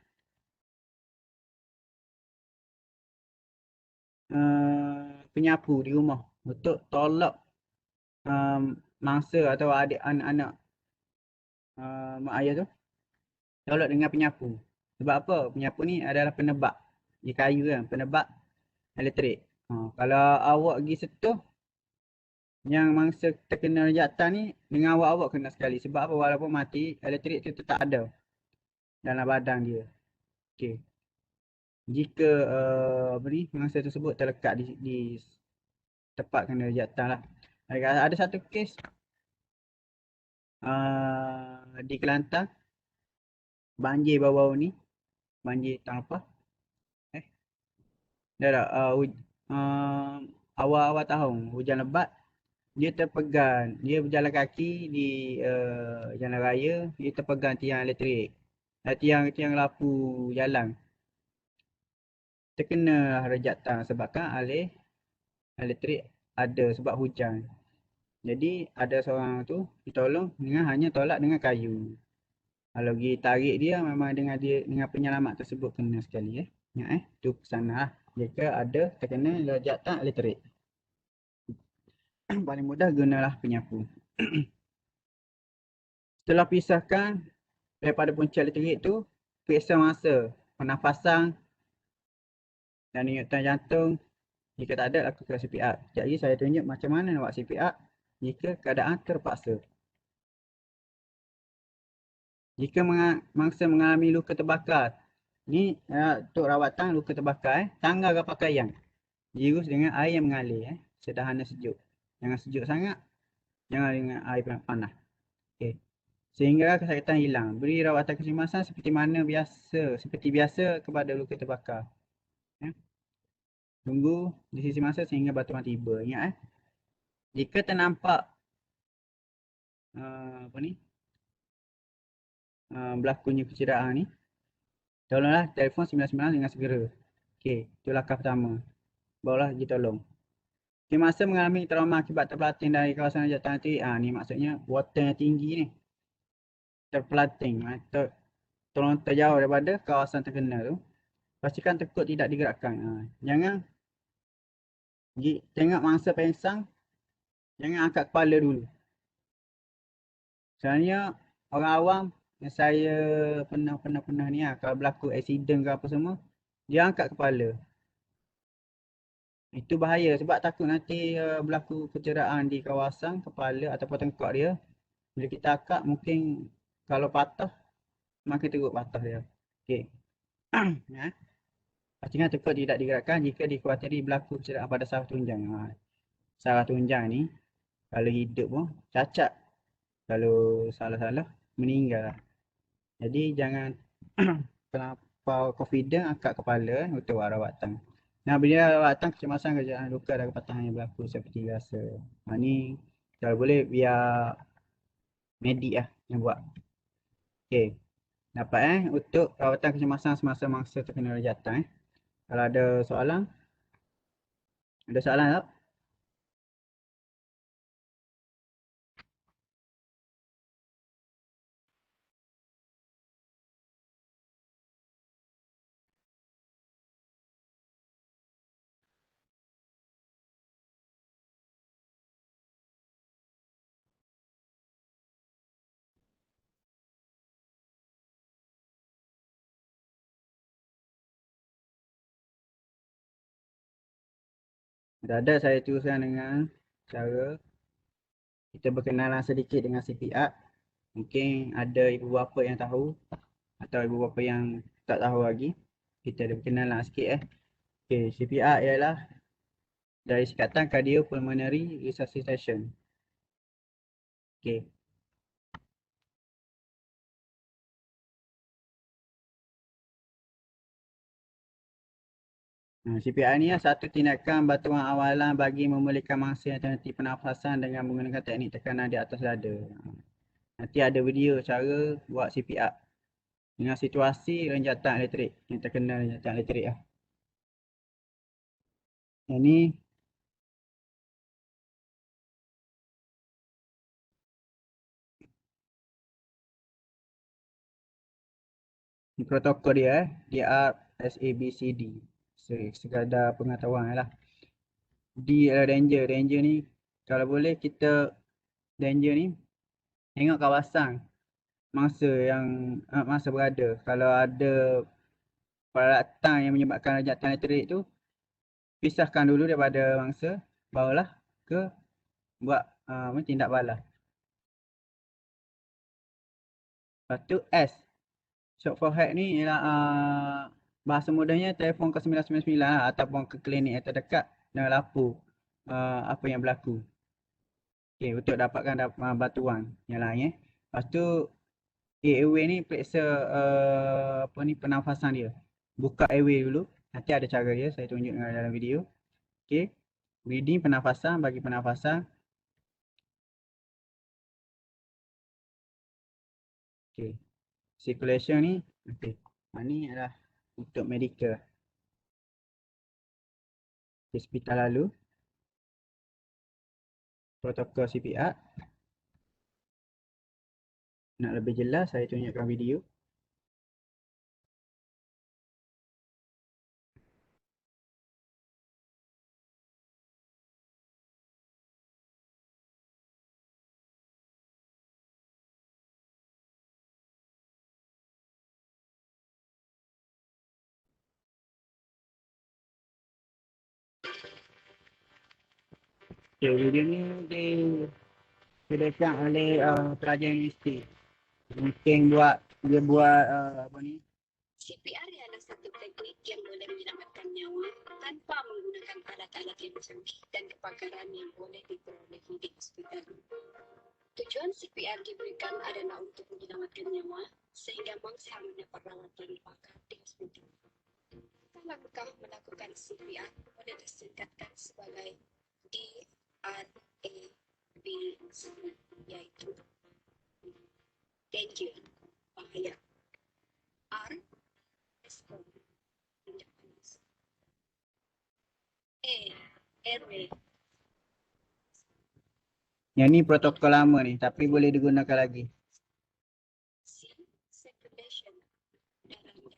penyapu di rumah untuk tolak mangsa atau adik anak-anak mak ayah tu tolak dengan penyapu. Sebab apa? Penyapu ni adalah penebak. Dia kayu kan, penebak elektrik. Kalau awak pergi setuh Yang mangsa terkena rejatan ni dengan awak-awak kena sekali. Sebab apa? Walaupun mati, elektrik tu tetap ada dalam badan dia. Okey. Jika apa ni, mangsa tersebut terlekat di tempat kena rejatan lah. Ada satu kes di Kelantan, banjir baru-baru ni, banjir tahun lepas. Dah tak, awal-awal tahun, hujan lebat, dia terpegang, dia berjalan kaki di jalan raya, dia terpegang tiang elektrik, tiang lampu jalan. Terkena rejatan sebabkan alih elektrik ada sebab hujan. Jadi ada seorang tu ditolong dengan hanya tolak dengan kayu. Kalau pergi tarik dia memang dengan penyelamat tersebut kena sekali Ingat tu kesana lah. Jika ada terkena rejatan elektrik. Paling mudah gunalah penyapu. Setelah pisahkan daripada punca elektrik tu, periksa masa pernafasan dan denyutan jantung. Jika tak ada, lakukan CPR. Jadi saya tunjuk macam mana nak buat CPR jika keadaan terpaksa. Jika mangsa mengalami luka terbakar, ni untuk rawatan luka terbakar, tanggalkan pakaian. Dirus dengan air yang mengalir, sederhana sejuk. Jangan sejuk sangat, jangan dengan air panas. Okay. Sehingga kesakitan hilang. Beri rawatan kecemasan seperti biasa kepada luka terbakar. Tunggu di sisi masa sehingga bantuan tiba. Ingat jika ternampak berlakunya kecederaan ni, tolonglah telefon 99 dengan segera. Okey, itu langkah pertama. Barulah ditolong. Okay, masa mengalami trauma akibat terpelating dari kawasan rejatan elektrik, ni maksudnya water yang tinggi ni. Terpelating, tolong terjauh daripada kawasan terkena tu. Pastikan tekuk tidak digerakkan. Jangan tengok mangsa pengsang, jangan angkat kepala dulu. Sebenarnya orang awam yang saya pernah ni kalau berlaku accident ke apa semua, dia angkat kepala. Itu bahaya sebab takut nanti berlaku kecederaan di kawasan kepala ataupun tengkok dia. Bila kita angkat mungkin kalau patah, makin teruk patah dia. Okey. Pastikan tekuk tidak digerakkan jika dikhawatiri berlaku kecederaan pada saraf tunjang. Saraf tunjang ni kalau hidup pun cacat. Kalau salah-salah meninggal. Jadi jangan terlampau confident angkat kepala untuk rawatan. Nah, bila rawatan kecemasan kejadian luka dan kepatahan yang berlaku seperti biasa. Ni kalau boleh biar medik yang buat. Okey. Dapat untuk rawatan kecemasan semasa mangsa terkena rejatan. Kalau ada soalan? Ada soalan tak? Dah ada saya teruskan dengan cara kita berkenalan sedikit dengan CPR. Mungkin ada ibu bapa yang tahu atau ibu bapa yang tak tahu lagi. Kita ada berkenalan sikit Okay, CPR ialah dari Singkatan Cardiopulmonary Resuscitation. Okay. CPR ni satu tindakan bantuan awalan bagi memulihkan mangsa yang terhenti pernafasan dengan menggunakan teknik tekanan di atas dada. Nanti ada video cara buat CPR dengan situasi renjatan elektrik, yang terkena renjatan elektrik Yang ni protokol dia DRSABCD. Sekadar pengetahuan lah. D adalah danger. Danger ni kalau boleh kita danger ni tengok kawasan mangsa berada. Kalau ada peralatan yang menyebabkan rejatan elektrik tu, pisahkan dulu daripada mangsa, barulah ke buat tindak balas. Lepas tu S, short for hack ni ialah bahasa mudahnya telefon ke 999 lah, ataupun ke klinik yang terdekat dan lapor apa yang berlaku. Okey, untuk dapatkan bantuan yang lain. Lepas tu airway ni periksa pernafasan dia. Buka airway dulu. Nanti ada cara dia, saya tunjuk dalam video. Okey. Breathing, pernafasan, bagi pernafasan. Okey. Circulation ni, okey. Ni adalah untuk medical. Hospital lalu. Protokol CPR. Nak lebih jelas, saya tunjukkan video. Okay, video ni didesain oleh pelajar universiti. Mungkin dia buat apa ni? CPR adalah satu teknik yang boleh menyelamatkan nyawa tanpa menggunakan alat-alat yang canggih dan kepakaran yang boleh diperolehi di hospital. Tujuan CPR diberikan adalah untuk menyelamatkan nyawa sehingga mangsa mendapat rawatan pakar di hospital. Langkah melakukan CPR boleh disingkatkan sebagai DRAB, iaitu danger, bahaya. R, respond, tindak balas. Airway. Yang ni protokol lama ni, tapi boleh digunakan lagi. C, circulation, darahnya.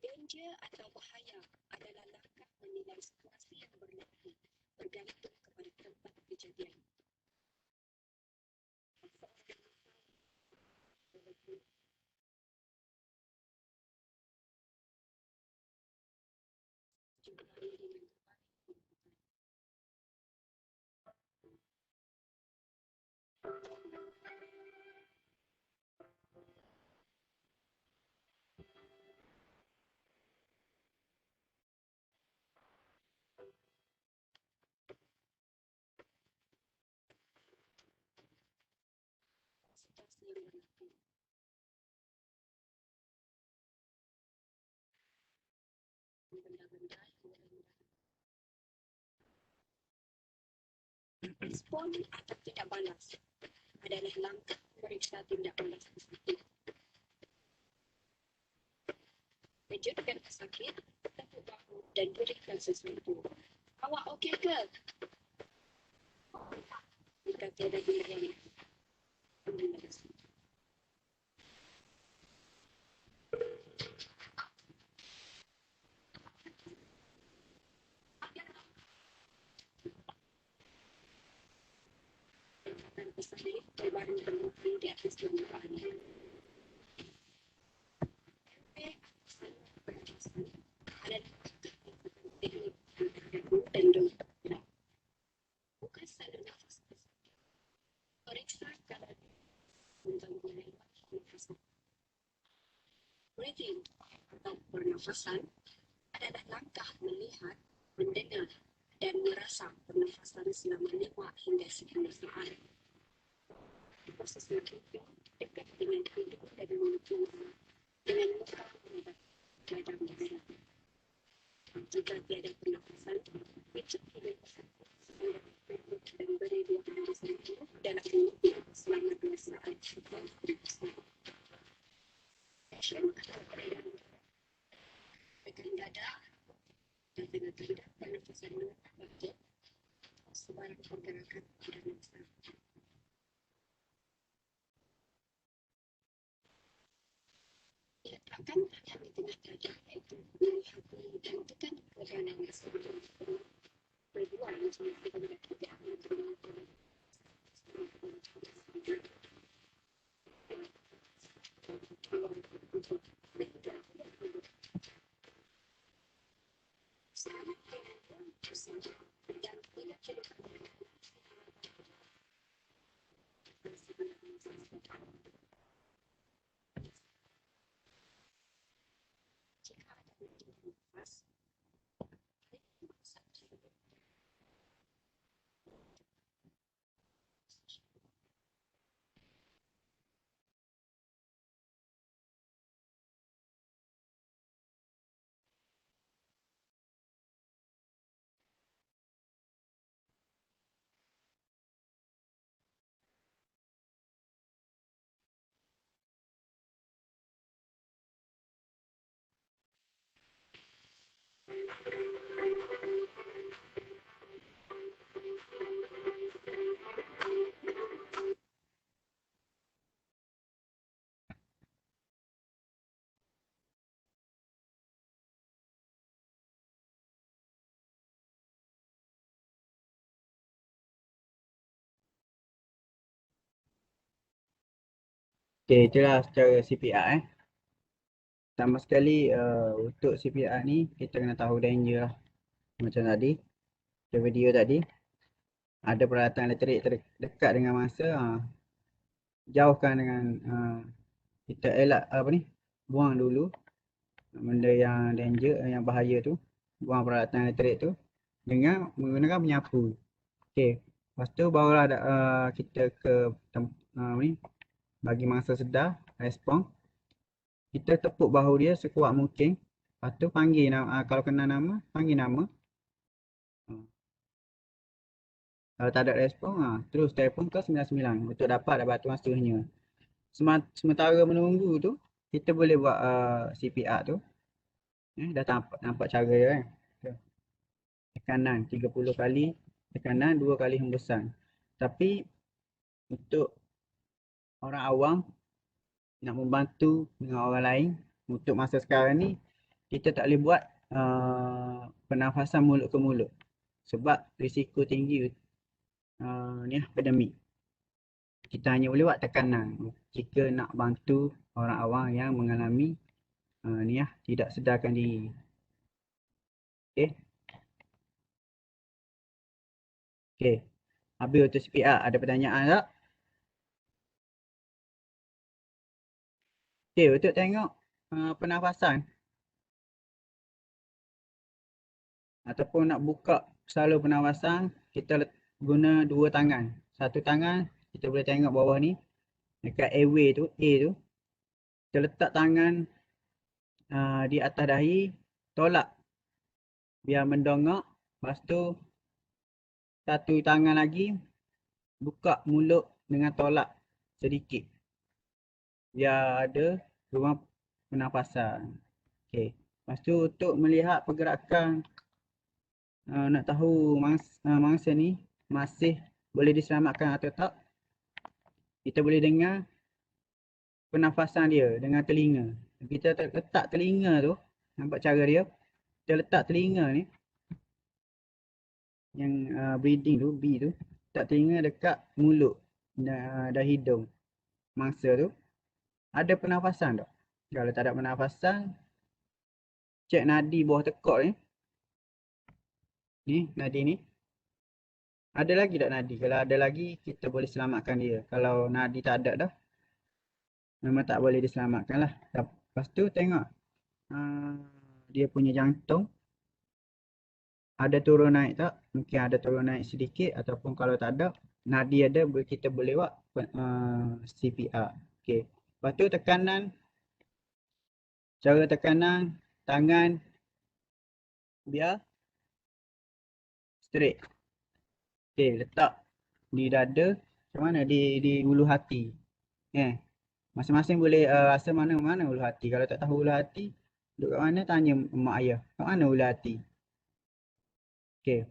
Danger atau bahaya adalah langkah menilai situasi yang berlaku bergantung kepada tempat kejadian. Situasi yang berlaku. Benda-benda yang rendah. Respon atau tidak balas adalah langkah periksa tindak balas tersebut. Kejutkan pesakit, tepuk bahu dan berikan sesuatu. Awak okey ke? Jika tiada hiliran, ambillah. Dan pesakit terbaring berlutut di atas permukaan. Buka saluran nafas. Periksa kadar mengganggu nafas. Breathing atau pernafasan adalah langkah melihat, mendengar dan merasa pernafasan selama 5 hingga 10 saat. Proses berikutnya dekat dengan hidung dan mulut dengan muka menghadap dadam dada. Jika tiada pernafasan, pijak hidung dan beri 2 hari saja dalam mulut selama 2 saat. Action atau peredaran pegang dada dan dengan tidak pernafasan batuk sebarang pergerakan pada masa. Letakkan tangan di tengah dada iaitu melihat dan tekan pegangan tersebut. Berdua macam kita tidak Selama peringatan bersama dan tidak cedera. Jika ada nadi nafas, Okey, itulah secara CPR. Sama sekali untuk CPR ni kita kena tahu danger lah. Macam tadi, the video tadi. Ada peralatan elektrik terdekat dengan mangsa, jauhkan dengan kita elak buang dulu benda yang danger, yang bahaya tu. Buang peralatan elektrik tu dengan menggunakan penyapu. Okey, lepas tu barulah kita ke bagi mangsa sedar, respon. Kita tepuk bahu dia sekuat mungkin. Lepas tu panggil kalau kenal nama, panggil nama. Kalau tak ada respon, terus telefon ke 99 untuk dapat bantuan seterusnya. Sementara menunggu tu, kita boleh buat CPR tu. Dah nampak cara dia kan. Tekanan 30 kali, tekanan 2 kali hembusan. Tapi untuk orang awam nak membantu dengan orang lain untuk masa sekarang ni, kita tak boleh buat pernafasan mulut ke mulut sebab risiko tinggi pandemik. Kita hanya boleh buat tekanan jika nak bantu orang awam yang mengalami tidak sedarkan diri. Okey. Okey. Habis untuk CPR, ada pertanyaan tak? Okey, untuk tengok pernafasan ataupun nak buka salur pernafasan, kita guna dua tangan. Satu tangan kita boleh tengok bawah ni dekat airway tu, A tu. Kita letak tangan di atas dahi, tolak biar mendongak. Lepas tu satu tangan lagi buka mulut dengan tolak sedikit biar ada ruang pernafasan. Okey. Lepas tu untuk melihat pergerakan nak tahu mangsa ni masih boleh diselamatkan atau tak, kita boleh dengar pernafasan dia dengan telinga. Kita letak telinga tu, nampak cara dia? Kita letak telinga ni, yang breathing tu, B tu, letak telinga dekat mulut dan hidung mangsa tu. Ada pernafasan tak? Kalau tak ada pernafasan, cek nadi bawah tekak ni. Ni, nadi ni. Ada lagi tak nadi? Kalau ada lagi, kita boleh selamatkan dia. Kalau nadi tak ada dah, memang tak boleh diselamatkan lah. Lepas tu tengok dia punya jantung. Ada turun naik tak? Mungkin ada turun naik sedikit. Ataupun kalau tak ada, nadi ada, kita boleh buat CPR. Okay. Lepas tu tekanan. Cara tekanan tangan biar straight. Okay, letak di dada, macam mana? Di ulu hati. Masing-masing boleh rasa mana ulu hati. Kalau tak tahu ulu hati, duduk kat mana, tanya mak ayah. Kat mana ulu hati? Okay.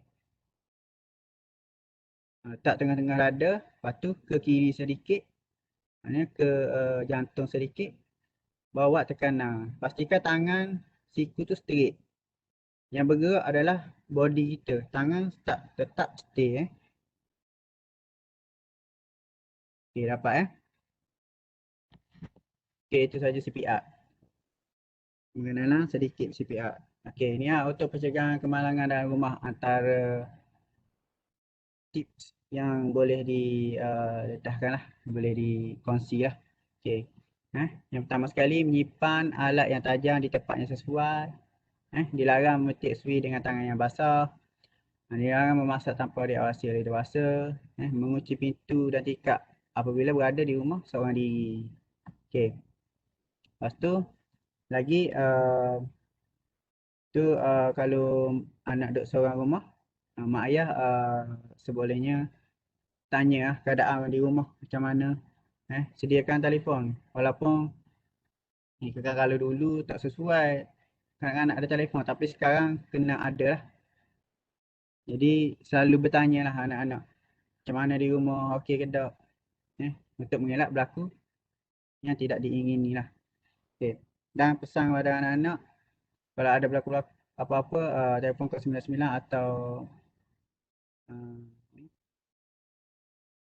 Letak tengah-tengah dada, lepas tu ke kiri sedikit. Maknanya ke jantung sedikit. Bawa tekanan. Pastikan tangan siku tu straight. Yang bergerak adalah body kita. Tangan tetap stay. Okay, dapat Okay, itu saja CPR. Mengenalan sedikit CPR. Okey, ni untuk pencegahan kemalangan dalam rumah antara tips yang boleh diledahkan lah, boleh dikongsi lah. Okey. Yang pertama sekali menyimpan alat yang tajam di tempat yang sesuai. Dilarang memetik sui dengan tangan yang basah. Dilarang memasak tanpa diawasi oleh dewasa. Mengunci pintu dan tikar apabila berada di rumah seorang diri. Okey. Lepas tu lagi kalau anak duduk seorang rumah, mak ayah sebolehnya tanya lah keadaan di rumah macam mana. Sediakan telefon. Walaupun kalau dulu tak sesuai kanak-kanak ada telefon, tapi sekarang kena ada lah. Jadi selalu bertanya lah anak-anak macam mana di rumah, okey ke tak, untuk mengelak berlaku yang tidak diingini lah. Okay. Dan pesan kepada anak-anak, kalau ada berlaku apa-apa, telefon ke 99 atau uh,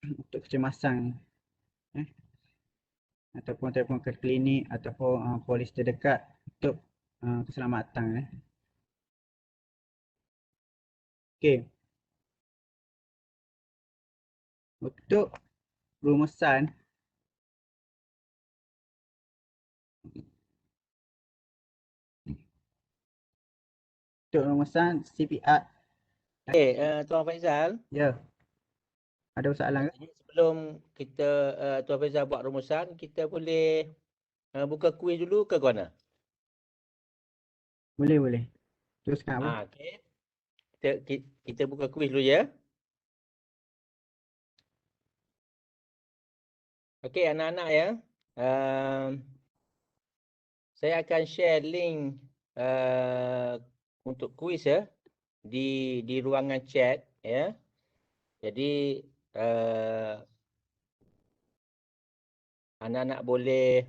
untuk kecemasan, eh, ataupun telefon ke klinik ataupun polis terdekat untuk keselamatan. Okey, untuk rumusan, CPR. Okey, Tuan Faizal. Ya, ada soalan ke? Jadi sebelum kita Tuan Faizal buat rumusan, kita boleh buka kuis dulu ke mana? Boleh. Teruskan apa? Okey. Kita buka kuis dulu ya. Okey, anak-anak ya. Saya akan share link untuk kuis ya di ruangan chat ya. Jadi anak-anak boleh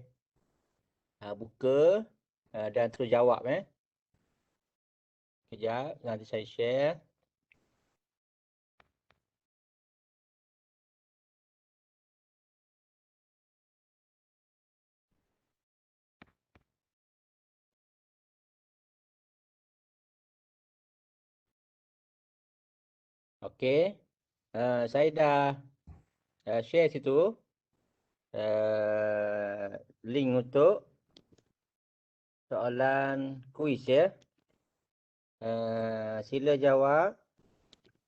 buka dan terus jawab Kejap, nanti saya share. Okey. Saya dah share situ link untuk soalan kuis ya. Sila jawab.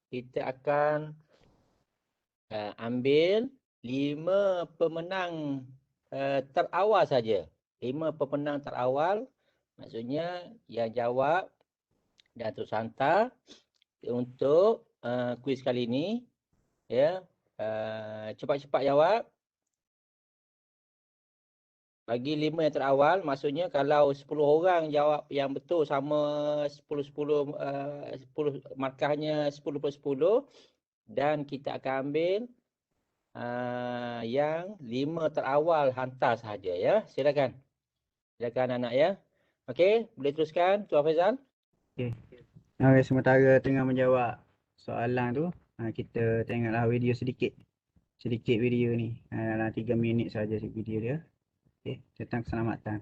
Kita akan ambil 5 pemenang terawal saja. 5 pemenang terawal. Maksudnya yang jawab dan terus hantar untuk kuis kali ini. Ya. Cepat-cepat jawab. Bagi 5 yang terawal, maksudnya kalau 10 orang jawab yang betul sama 10 markahnya 10 per 10 dan kita akan ambil yang 5 terawal hantar sahaja ya. Silakan. Silakan anak ya. Okey, boleh teruskan Tuan Faizal? Okey. Okay, sementara tengah menjawab soalan tu, kita tengoklah video sedikit video ni. Dalam 3 minit saja video dia. Okey, tentang keselamatan.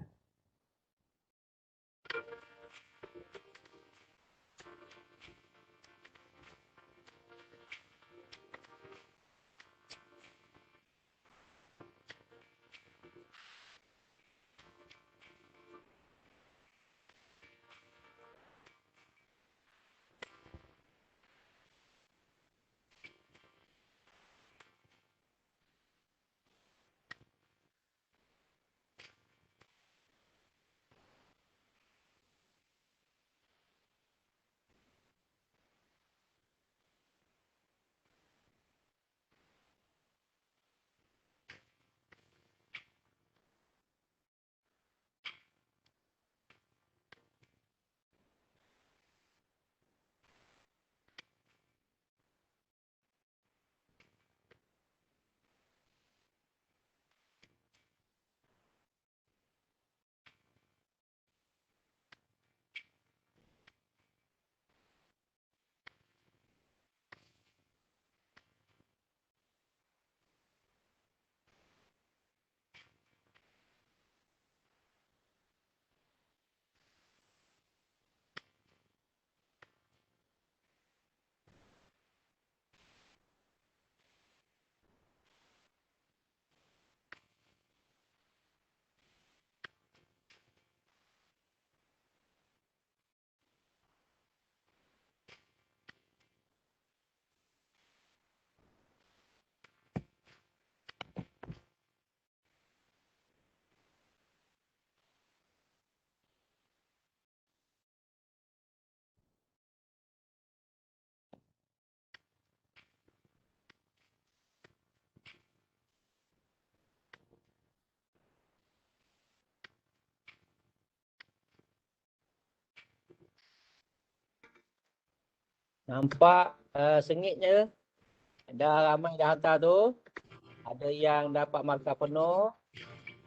Nampak sengitnya. Dah ramai dah hantar tu. Ada yang dapat markah penuh.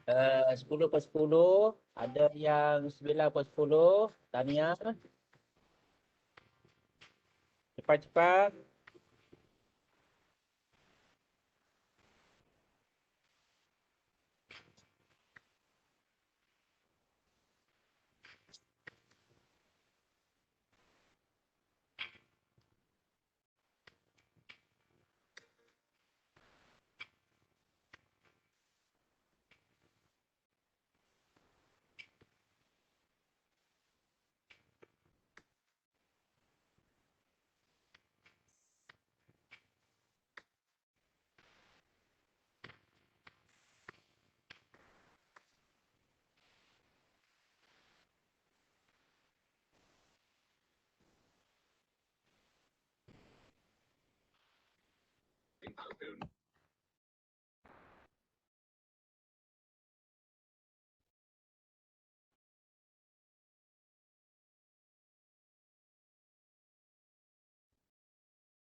10/10. Ada yang 9/10. Tahniah. Cepat-cepat.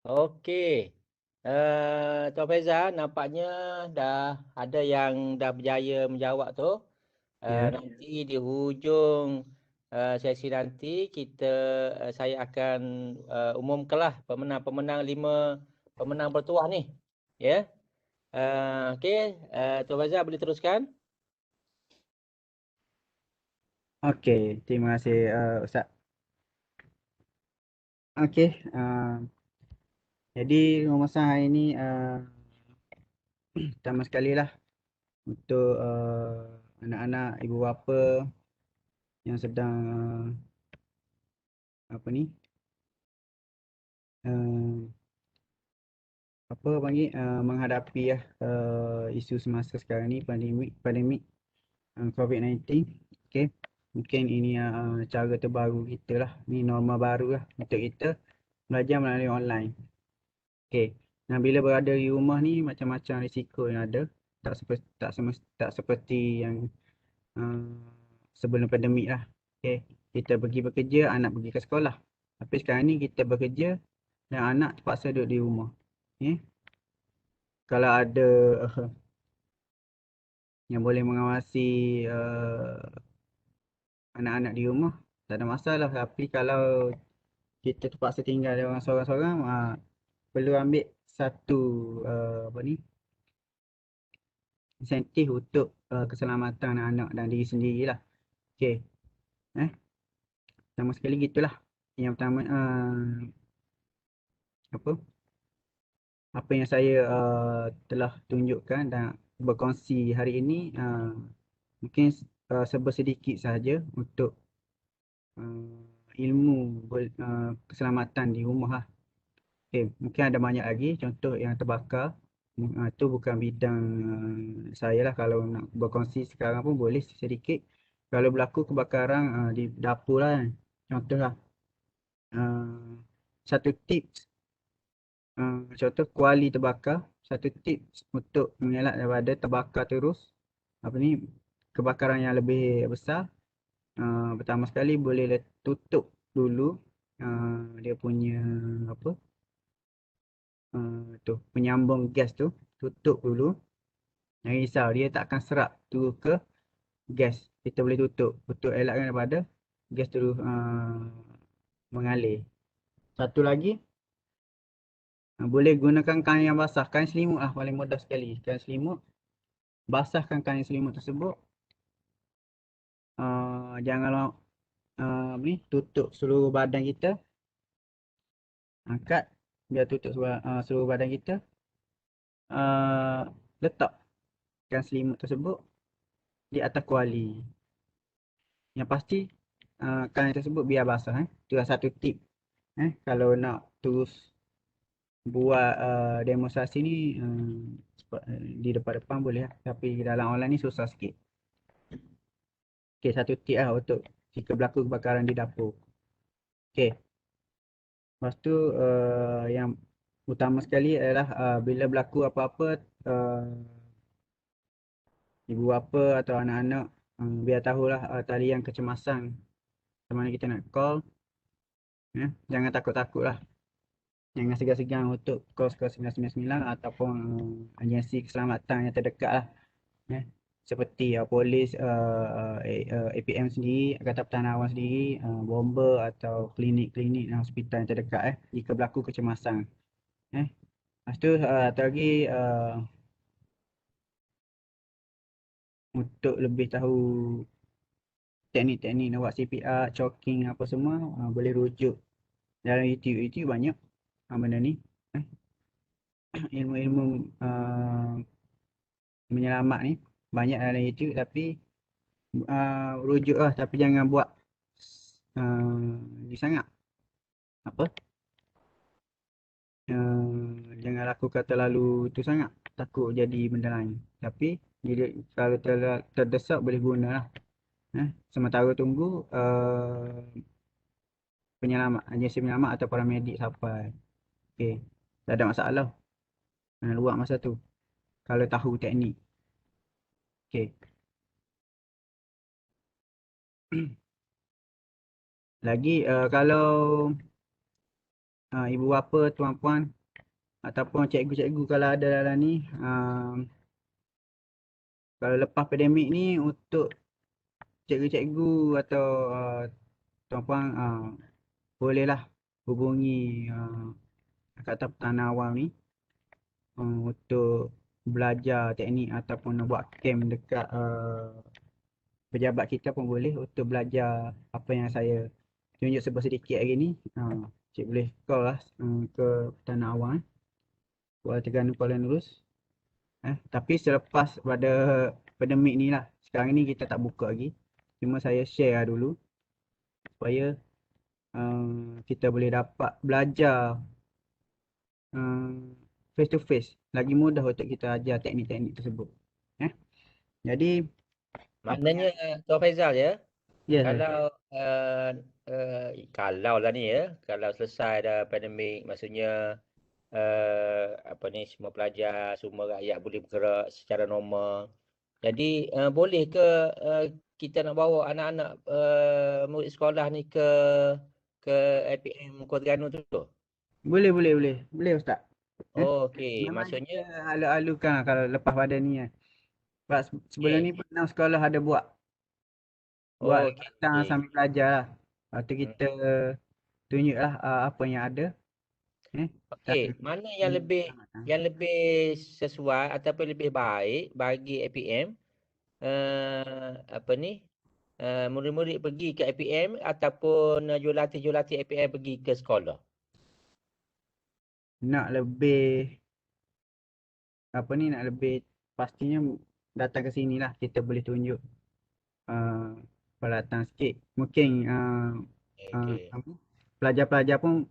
Okey. Tuan Faizal, nampaknya dah ada yang dah berjaya menjawab tu. Ya. Nanti di hujung sesi nanti saya akan umumkanlah pemenang-pemenang 5 pemenang bertuah ni. Ya. Okey, Tuan Faizal boleh teruskan? Okey, terima kasih Ustaz. Okey, jadi rumusan hari ini pertama sekali lah untuk anak-anak ibu bapa yang sedang apa ni apa panggil menghadapi isu semasa sekarang ni, pandemik COVID-19. Okey, mungkin ini cara terbaru kita lah, ni norma baru lah untuk kita belajar melalui online. Okey, dan bila berada di rumah ni macam-macam risiko yang ada, tak seperti yang sebelum pandemik lah. Okey, kita pergi bekerja, anak pergi ke sekolah. Tapi sekarang ni kita bekerja dan anak terpaksa duduk di rumah. Okey, kalau ada yang boleh mengawasi anak-anak di rumah, tak ada masalah. Tapi kalau kita terpaksa tinggal dengan orang seorang-seorang, perlu ambil satu apa ni insentif untuk keselamatan anak-anak dan diri sendirilah. Okey, pertama sekali gitulah. Yang pertama apa yang saya telah tunjukkan dan berkongsi hari ini mungkin sedikit sahaja untuk ilmu keselamatan di rumah lah. Okay, mungkin ada banyak lagi contoh yang terbakar. Itu bukan bidang saya lah. Kalau nak berkongsi sekarang pun boleh sedikit. Kalau berlaku kebakaran di dapur lah, contoh lah. Satu tips, contoh kuali terbakar. Satu tips untuk mengelak daripada terbakar terus, apa ni, kebakaran yang lebih besar. Pertama sekali boleh tutup dulu dia punya apa tu penyambung gas tu, tutup dulu. Jangan risau, dia tak akan serap tu ke gas. Kita boleh tutup untuk elakkan daripada gas tu mengalir. Satu lagi, boleh gunakan kain yang basah. Kain selimut lah paling mudah sekali. Kain selimut, basahkan kain selimut tersebut. Jangan ni tutup seluruh badan kita. Angkat, biar tutup seluruh badan kita. Letakkan selimut tersebut di atas kuali. Yang pasti kain tersebut biar basah. Itu satu tip. Kalau nak terus buat demonstrasi ni di depan-depan boleh lah. Tapi dalam online ni susah sikit. Okay, satu tip lah untuk jika berlaku kebakaran di dapur. Okay. Lepas tu yang utama sekali adalah bila berlaku apa-apa, ibu bapa atau anak-anak biar tahulah talian kecemasan macam mana kita nak call. Jangan takut-takut lah. Jangan segan-segan untuk call 999 ataupun agensi keselamatan yang terdekat lah. Seperti polis, APM sendiri, Angkatan Pertahanan Awam sendiri, bomba atau klinik-klinik dan hospital yang terdekat jika berlaku kecemasan. Lepas tu satu lagi untuk lebih tahu teknik-teknik nak buat CPR, choking apa semua, boleh rujuk dalam YouTube. YouTube banyak benda ni. Ilmu-ilmu menyelamat ni banyak dalam YouTube, tapi rujuk lah, tapi jangan buat ni sangat apa jangan lakukan terlalu tu sangat, takut jadi benda lain. Tapi kalau terdesak boleh guna lah. Sementara tunggu agensi penyelamat atau paramedik sampai. Okey, tak ada masalah. Luang masa tu kalau tahu teknik. Okey. Lagi kalau ibu bapa, tuan-puan ataupun cikgu-cikgu kalau ada dalam ni, kalau lepas pandemik ni, untuk cikgu-cikgu atau tuan-puan bolehlah hubungi Angkatan Pertahanan Awam ni untuk belajar teknik ataupun nak buat camp dekat pejabat kita pun boleh untuk belajar apa yang saya tunjuk sedikit hari ni. Cik boleh call lah ke Pertahanan Awam Kuala Terengganu, Kuala Nerus. Tapi selepas pada pandemik ni lah. Sekarang ni kita tak buka lagi. Cuma saya share lah dulu supaya kita boleh dapat belajar face to face. Lagi mudah untuk kita ajar teknik-teknik tersebut. Jadi Maknanya Tuan Faizal ya, ya, kalau lah ni ya, kalau selesai dah pandemik, maksudnya semua pelajar, semua rakyat boleh bergerak secara normal. Jadi boleh ke kita nak bawa anak-anak murid sekolah ni ke APM Kuala Terengganu tu? boleh Ustaz. Okey, Memang maksudnya kita alu-alukan lah kalau lepas pada ni kan. Sebab sebelum ni pernah sekolah ada buat datang sambil belajar lah. Lepas tu kita tunjuk lah apa yang ada. Okey, mana yang lebih sesuai ataupun lebih baik bagi APM murid-murid pergi ke APM ataupun jurulatih-jurulatih APM pergi ke sekolah? Nak lebih pastinya datang ke sini lah, kita boleh tunjuk peralatan sikit. Mungkin pelajar-pelajar pun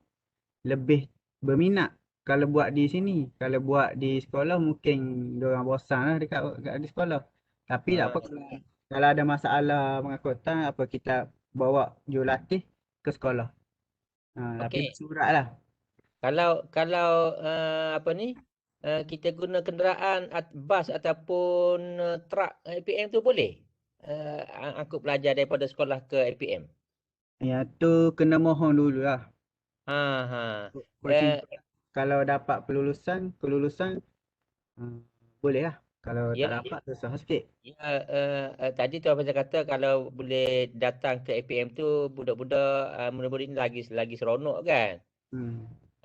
lebih berminat kalau buat di sini. Kalau buat di sekolah mungkin diorang bosan lah dekat di sekolah. Tapi tak apa, kalau ada masalah pengangkutan apa, kita bawa jurulatih ke sekolah. Tapi bersurat lah. Kalau kita guna kenderaan bas ataupun truk APM tu boleh angkut pelajar daripada sekolah ke APM? Ya, tu kena mohon dulu lah. Kalau dapat kelulusan boleh lah. Kalau tak dapat susah sikit. Tadi Tuan Faizal kata kalau boleh datang ke APM tu, budak-budak murid-murid ni lagi seronok kan?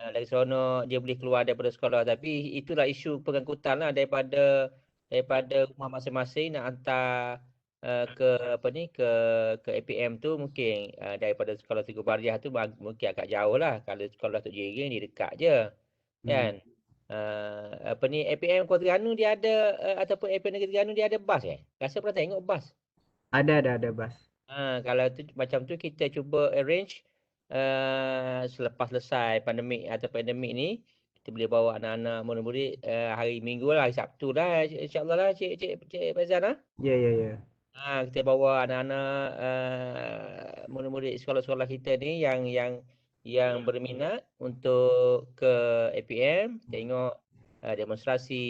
Lagi seronok, dia boleh keluar daripada sekolah. Tapi itulah isu pengangkutan lah, daripada rumah masing-masing nak hantar ke APM tu, mungkin daripada sekolah Teguh Bariah tu mungkin agak jauh lah. Kalau sekolah Tok Jiring ni dekat je kan. APM Kuala Terengganu dia ada ataupun APM Negeri Terengganu dia ada bas Rasa pernah tengok bas? Ada bas. Kalau tu macam tu kita cuba arrange selepas selesai pandemik ni, kita boleh bawa anak-anak murid-murid hari Minggu lah, hari Sabtu lah, insya-Allah lah Cik Faizal lah. Ya. Kita bawa anak-anak murid-murid sekolah-sekolah kita ni yang berminat untuk ke APM, tengok demonstrasi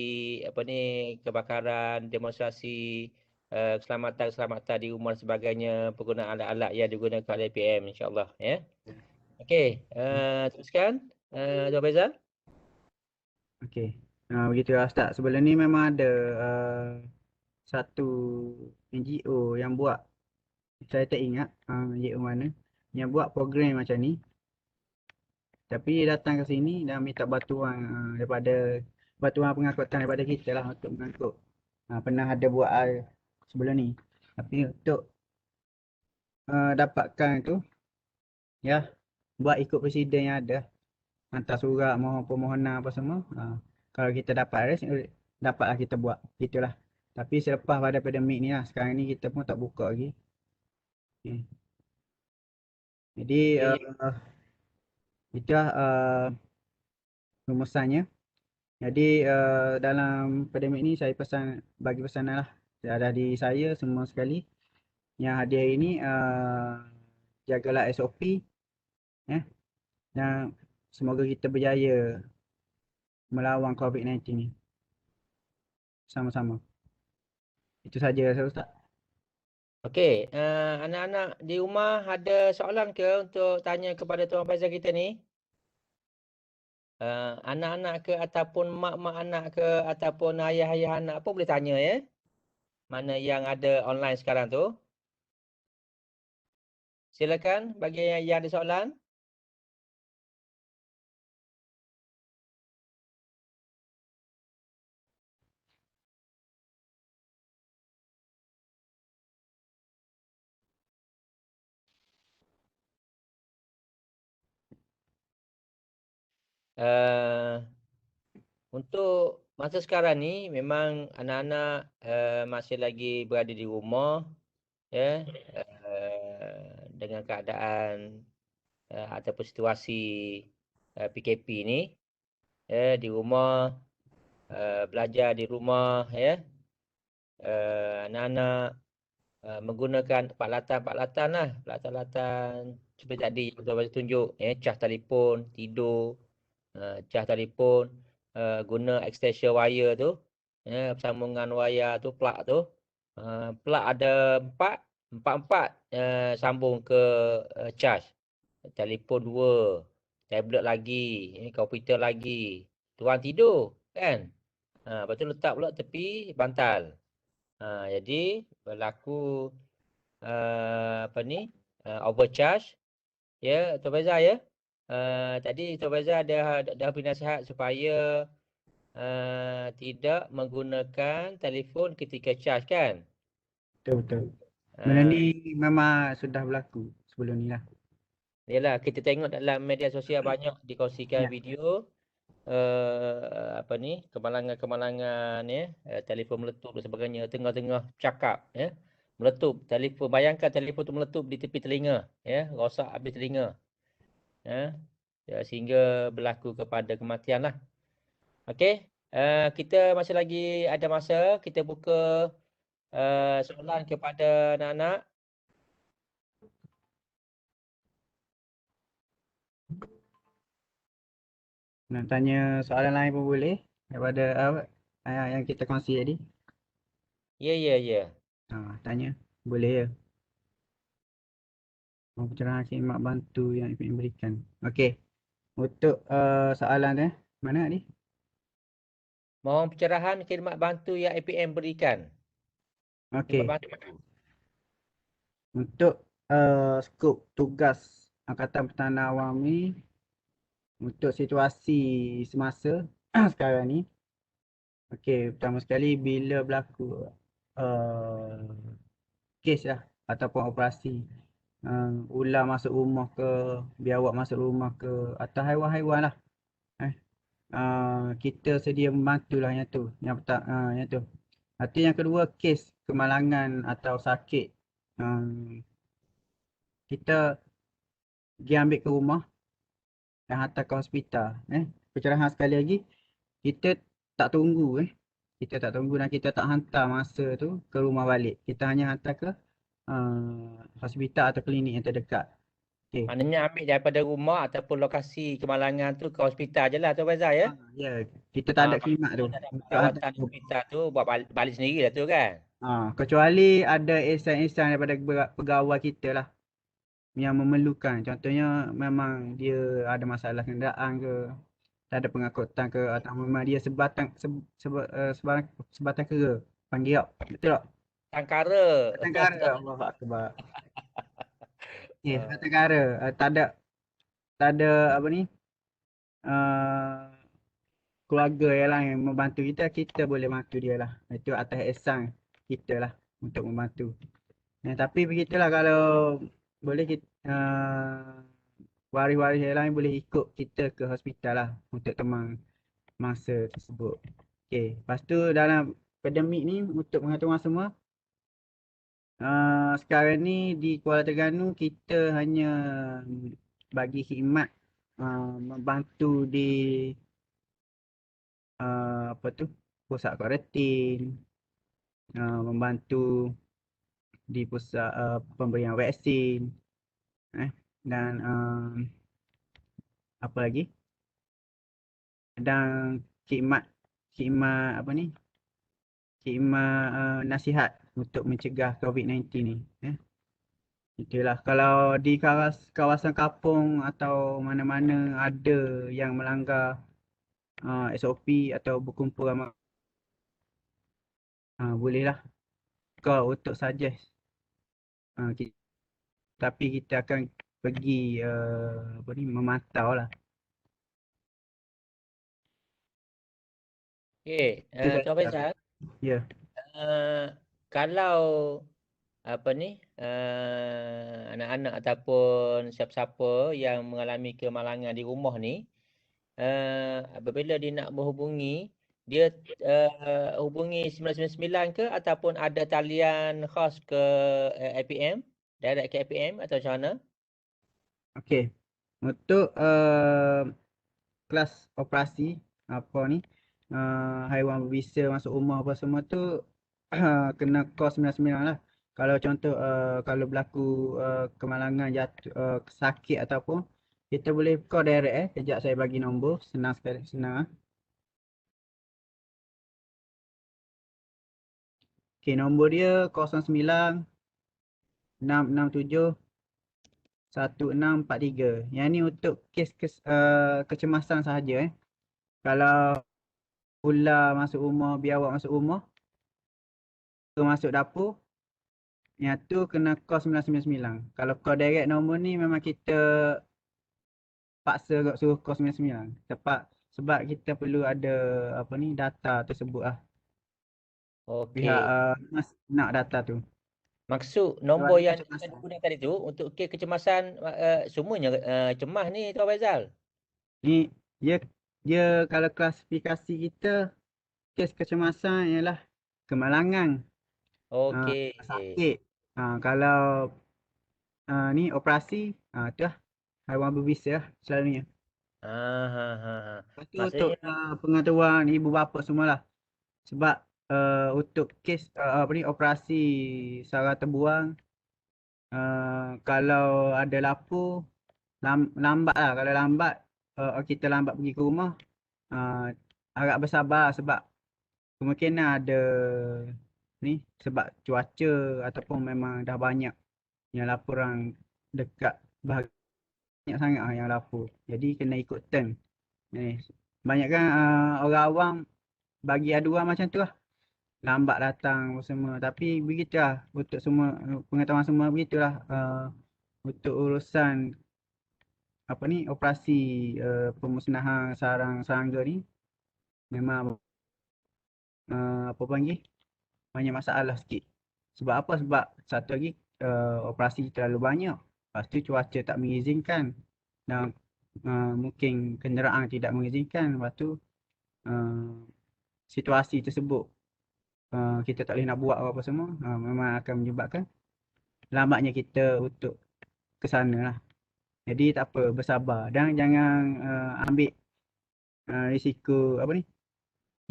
kebakaran, demonstrasi keselamatan di rumah dan sebagainya, penggunaan alat-alat yang digunakan oleh APM, insya-Allah ya. Okey, teruskan Tuan Faizal? Okey. Begitulah Ustaz. Sebelum ni memang ada satu NGO yang buat, saya tak ingat NGO mana, yang buat program macam ni. Tapi dia datang ke sini dan minta bantuan bantuan pengangkutan daripada kita lah untuk mengangkut. Pernah ada buat sebelum ni. Tapi untuk dapatkan tu, ya, buat ikut presiden yang ada. Hantar surat, mohon permohonan apa semua. Kalau kita dapat dapatlah kita buat. Gitulah. Tapi selepas pada pandemik ni lah, sekarang ni kita pun tak buka lagi. Okay. Jadi, itulah rumusannya. Jadi, dalam pandemik ni saya bagi pesanan lah. Ada diri saya semua sekali yang hadir ini, jagalah SOP. Dan semoga kita berjaya melawan COVID-19 ni. Sama-sama. Itu saja Ustaz. Okey, anak-anak di rumah ada soalan ke untuk tanya kepada Tuan Faizal kita ni? Anak-anak ke ataupun mak-mak anak ke ataupun ayah-ayah anak pun boleh tanya ya. Mana yang ada online sekarang tu. Silakan bagi yang ada soalan. Untuk masa sekarang ni memang anak-anak masih lagi berada di rumah ya, dengan keadaan ataupun situasi PKP ni ya, di rumah, belajar di rumah ya. Anak-anak menggunakan peralatan-peralatan lah, peralatan-peralatan seperti tadi yang Tuan Faizal tunjuk ya, cas telefon, tidur, cas telefon, guna extension wire tu ya, sambungan wayar tu, plug tu. Plug ada empat sambung ke cas. Telefon 2, tablet lagi, komputer lagi. Tuan tidur kan. Lepas tu letak pula tepi bantal. Jadi berlaku overcharge ya, Tuan Faizal ya. Tadi Tuan Faizal dah beri nasihat supaya tidak menggunakan telefon ketika charge kan. Betul. Benda ni memang sudah berlaku sebelum ni lah. Yalah, kita tengok dalam media sosial banyak dikongsikan video kemalangan-kemalangan ya, telefon meletup dan sebagainya tengah-tengah cakap ya. Meletup telefon, bayangkan telefon tu meletup di tepi telinga ya, rosak habis telinga. Ya, sehingga berlaku kepada kematian lah. Okey, kita masih lagi ada masa, kita buka soalan kepada anak-anak. Nak tanya soalan lain pun boleh daripada yang kita kongsi tadi. Ya. Tanya. Boleh ya. Pencerahan khidmat bantu yang IPM berikan. Okey. Untuk soalan tu, mana ni? Mohon pencerahan khidmat bantu yang IPM berikan. Okey. Khidmat bantu. Untuk skop tugas Angkatan Pertahanan Awam ni, untuk situasi semasa sekarang ni, okey, pertama sekali bila berlaku kes lah ataupun operasi ular masuk rumah ke, biawak masuk rumah ke, atau haiwan-haiwan lah, kita sedia membantu lah yang tu. Yang tu. Atau yang kedua, kes kemalangan atau sakit, kita pergi ambil ke rumah dan hantar ke hospital. Pencerahan sekali lagi, kita tak tunggu dan kita tak hantar masa tu ke rumah balik. Kita hanya hantar ke hospital atau klinik yang terdekat. Okay. Maknanya ambil daripada rumah ataupun lokasi kemalangan tu ke hospital je lah Tuan Faizal ya? Ya, kita tak ada khidmat tu. Perawatan hospital tu buat balik sendiri lah tu kan? Kecuali ada ihsan-ihsan daripada pegawai kita lah. yang memerlukan. Contohnya memang dia ada masalah kenderaan ke, tak ada pengangkutan ke, atau memang dia sebatang kera. Panggil tak? Betul tak? Tangkara. Sebatang kara. Allahu Akbar. Okay, Ah, sebatang kara. Tak ada apa ni? Uh, keluarga yang membantu kita, kita boleh bantu dia lah. Itu atas ihsan kita lah untuk membantu. Tapi begitulah, kalau boleh kita, waris-waris yang lain boleh ikut kita ke hospital lah untuk temang mangsa tersebut. Okay. Lepas tu dalam pandemik ni untuk pengetahuan semua, sekarang ni di Kuala Terengganu kita hanya bagi khidmat membantu di apa tu, pusat kuarantin, membantu di pusat pemberian vaksin, dan apa lagi, dan khidmat apa ni, khidmat nasihat untuk mencegah COVID-19 ni. Itulah, kalau di kawasan kampung atau mana-mana ada yang melanggar SOP atau berkumpul ramai, bolehlah kau untuk suggest. Tapi kita akan pergi apa ni, memantau lah. okey, Itu Tuan Faizal, ya. kalau apa ni, anak-anak ataupun siapa-siapa yang mengalami kemalangan di rumah ni, apabila dia nak berhubungi, dia hubungi 999 ke ataupun ada talian khas ke APM, direct ke APM atau macam mana? Okey. Untuk kelas operasi apa ni, haiwan berbisa masuk rumah apa semua tu kena kos 99 lah. Kalau contoh kalau berlaku kemalangan, jatuh, sakit ataupun, kita boleh call direct. Kejap saya bagi nombor, senang sekali, senang. Okey, nombor dia 09 667 1643. Yang ni untuk kes kecemasan sahaja. Kalau ular masuk rumah, biawak masuk rumah, masuk dapur, yang tu kena call 999. Kalau call direct nombor ni memang kita paksa suruh call 99. Sebab kita perlu ada apa ni, data tersebut lah. Pihak Okey. nak data tu. Maksud Kalau nombor ada yang kecemasan. digunakan itu untuk kes kecemasan, semuanya cemas ni Tuan Faizal. Ni dia kalau klasifikasi kita, kes kecemasan ialah kemalangan, Okey. sakit. Kalau ni operasi, tu lah, haiwan berbisa lah selalunya. Ha. Lepas tu untuk Maksudnya, pengetahuan ibu bapa semualah. Sebab untuk kes apa ni, operasi saraf terbuang, kalau ada lapor, lambat lah. Kalau lambat, kita lambat pergi ke rumah, agak bersabar sebab kemungkinan ada ni sebab cuaca ataupun memang dah banyak yang laporan dekat, banyak sangat yang lapor. Jadi kena ikut turn. Banyak kan orang awam bagi aduan macam tu lah. Lambat datang semua. Tapi begitulah untuk semua pengetahuan semua, begitulah untuk urusan apa ni, operasi pemusnahan sarang serangga ni memang apa panggil, banyak masalah sikit. Sebab apa? Sebab satu lagi, operasi terlalu banyak. Lepas tu cuaca tak mengizinkan. Dan mungkin kenderaan tidak mengizinkan. Lepas tu situasi tersebut kita tak boleh nak buat apa-apa semua. Memang akan menyebabkan lambatnya kita untuk ke sana lah. Jadi tak apa, bersabar. Dan jangan ambil risiko apa ni,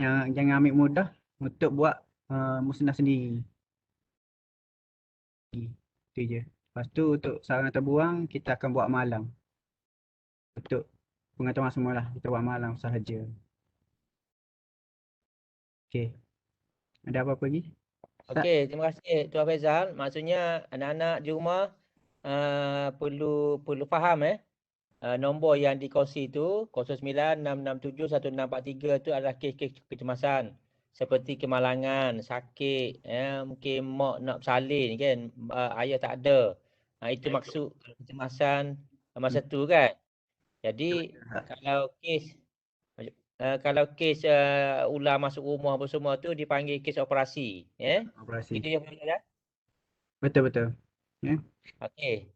jangan ambil mudah untuk buat musnah sendiri. Itu je. Lepas tu untuk sarang terbuang, kita akan buat malam. Untuk pengetahuan semualah, kita buat malam sahaja. Okey. Ada apa-apa lagi? okey, terima kasih Tuan Faizal. Maksudnya anak-anak di rumah perlu faham nombor yang dikongsi tu 0966716643 tu adalah kes-kes kecemasan seperti kemalangan, sakit, mungkin mak nak bersalin kan, ayah tak ada. Itu maksud kecemasan masa tu kan. Jadi kalau kes ular masuk rumah apa semua tu dipanggil kes operasi, Operasi. Itu yang betul dah. Betul. Ya. Okey.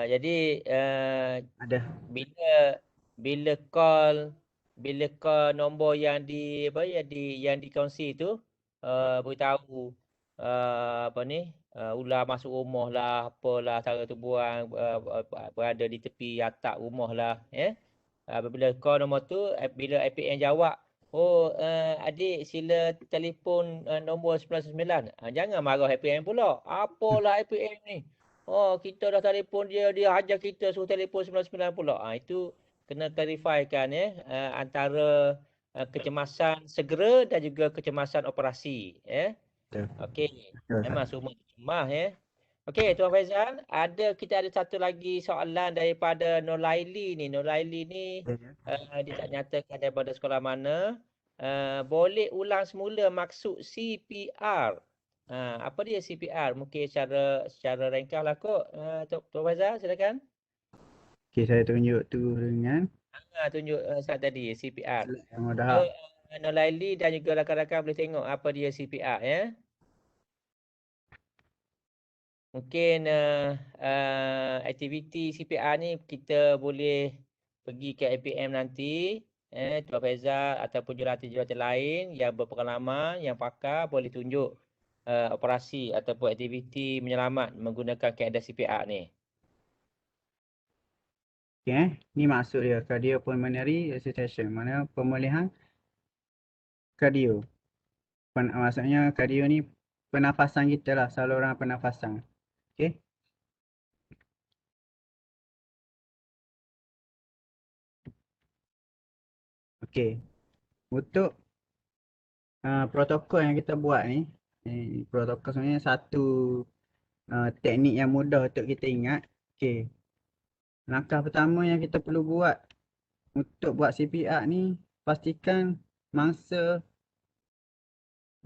Jadi Ada. bila call nombor yang dikongsi tu beritahu ular masuk rumah lah, apalah, cara tu buang, berada di tepi atap rumah lah, apabila call nombor tu, bila APN jawab, adik sila telefon nombor 99. Jangan marah APN pula. Apalah APN ni? Kita dah telefon dia hajar kita suruh telefon 99 pula. Itu kena clarifykan antara kecemasan segera dan juga kecemasan operasi, Betul. Okey. Betul. Memang semua cemas, Okey, Tuan Faizal, kita ada satu lagi soalan daripada Nolaili ni. Nolaili ni dia tak nyatakan daripada sekolah mana. Boleh ulang semula maksud CPR. Apa dia CPR? Mungkin secara ringkas lah kot. Tuan Faizal, silakan. Okey, saya tunjuk tu dengan Tunjuk saat tadi CPR. slide yang dah. Nolaili dan juga rakan-rakan boleh tengok apa dia CPR, Mungkin aktiviti CPR ni kita boleh pergi ke APM nanti, Tuan Faizal ataupun jurulatih-jurulatih lain yang berpengalaman, yang pakar boleh tunjuk operasi ataupun aktiviti menyelamat menggunakan kaedah CPR ni. Okey, ni maksud dia cardiopulmonary resuscitation. Mana pemulihan kardio. Maksudnya kardio ni pernafasan kita lah, saluran pernafasan. Okey. Okey. Untuk protokol yang kita buat ni, protokol sebenarnya satu teknik yang mudah untuk kita ingat. Okey. Langkah pertama yang kita perlu buat untuk buat CPR ni, pastikan mangsa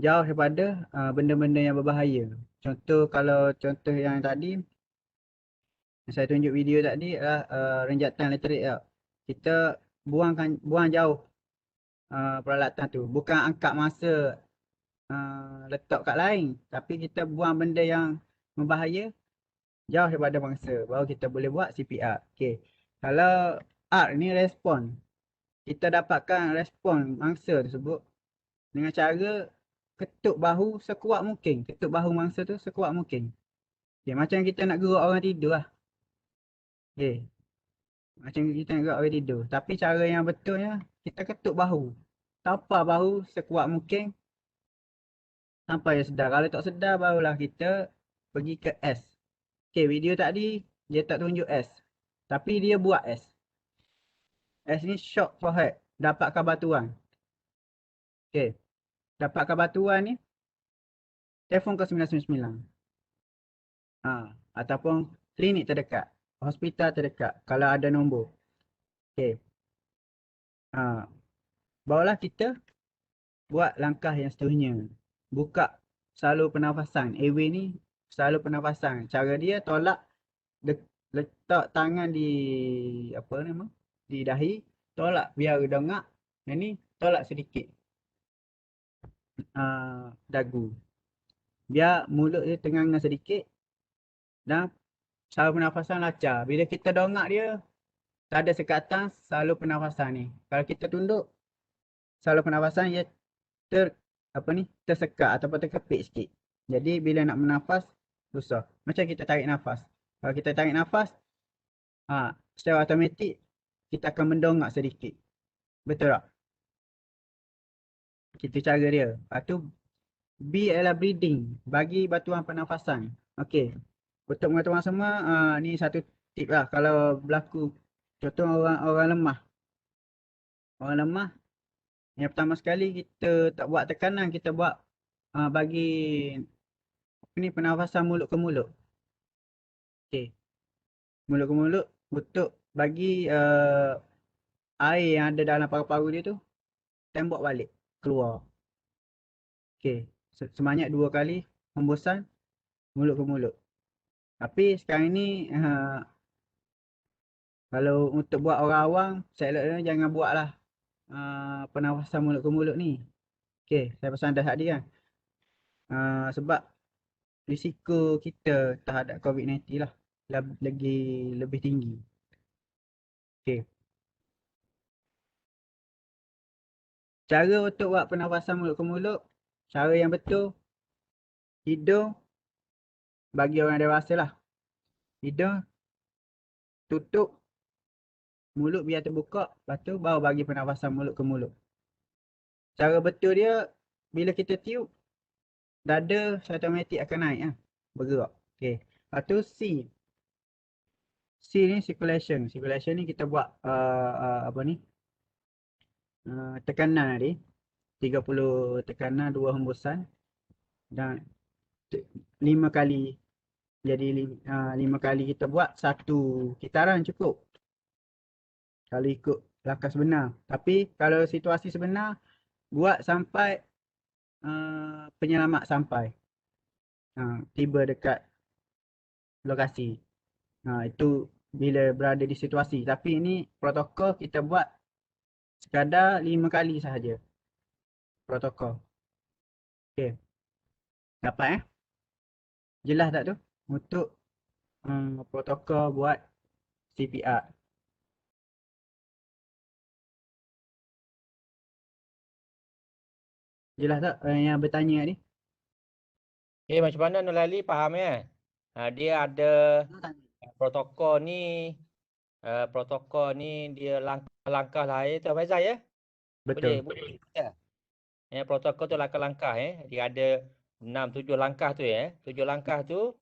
jauh daripada benda-benda yang berbahaya. Kalau contoh yang tadi, saya tunjuk video tadi adalah renjatan elektrik. Kita buang jauh peralatan tu. Bukan angkat mangsa letak kat lain, tapi kita buang benda yang membahaya jauh daripada mangsa. Baru kita boleh buat CPR. Okey. Kalau R ni respon, kita dapatkan respon mangsa tersebut dengan cara ketuk bahu sekuat mungkin. Ketuk bahu mangsa tu sekuat mungkin. Okay, macam kita nak gerak orang tidur lah. Okay. Macam kita nak gerak orang tidur. Tapi cara yang betulnya, kita ketuk bahu. Tampar bahu sekuat mungkin sampai dia sedar. Kalau tak sedar, barulah kita pergi ke S. Okay, video tadi dia tak tunjuk S. Tapi dia buat S. S ni shock forehead. Dapatkan batuan. Okay. Dapatkan batuan ni, telefon ke 999. Ataupun klinik terdekat, hospital terdekat kalau ada nombor. Okey. Barulah kita buat langkah yang seterusnya. Buka salur pernafasan. Airway ni salur pernafasan. Cara dia tolak, letak tangan di di dahi, tolak biar dengak. Yang ni tolak sedikit dagu. Biar mulut dia tengah sedikit dan salur pernafasan lancar. Bila kita dongak dia, tak ada sekatan salur pernafasan ni. Kalau kita tunduk, salur pernafasan dia tersekat ataupun terkepit sikit. Jadi bila nak bernafas, susah. Macam kita tarik nafas. Kalau kita tarik nafas, secara automatik kita akan mendongak sedikit. Betul tak? Itu cara dia. Lepas tu, B adalah breathing. Bagi batuan pernafasan. Okey. Untuk mengetahui semua, ni satu tip lah. Kalau berlaku, contoh orang lemah. Orang lemah, yang pertama sekali kita tak buat tekanan, kita buat bagi pernafasan mulut ke mulut. Okey. Mulut ke mulut untuk bagi air yang ada dalam paru-paru dia tu tembok balik keluar. Okey. Sebanyak 2 kali hembusan mulut ke mulut. Tapi sekarang ni kalau untuk buat orang awam, saya elok jangan buatlah pernafasan mulut ke mulut ni. Okey, saya pesan dah tadi kan. Sebab risiko kita terhadap COVID-19 lah lebih tinggi. Okey. Cara untuk buat pernafasan mulut ke mulut, cara yang betul, hidung bagi orang dewasa lah. Hidung tutup, mulut biar terbuka, lepas tu baru bagi pernafasan mulut ke mulut. Cara betul dia, bila kita tiup, dada secara automatik akan naik lah, bergerak. Okey. Lepas tu C. C ni circulation. Circulation ni kita buat apa ni? Tekanan tadi. 30 tekanan, 2 hembusan. Dan 5 kali. Jadi 5 kali kita buat, 1 kitaran cukup. Kalau ikut langkah sebenar. Tapi kalau situasi sebenar, buat sampai penyelamat sampai. Tiba dekat lokasi. Itu bila berada di situasi. Tapi ini protokol kita buat sekadar 5 kali sahaja. Protokol. Okey. Dapat Jelas tak tu? Untuk protokol buat CPR. Jelas tak yang bertanya tadi? Macam mana Nurlali faham ya? Dia ada protokol ni dia langkah-langkah lah Tuan Faizal ya? Betul. Boleh kita. Protokol tu langkah-langkah dia ada 6-7 langkah tu 7 langkah tu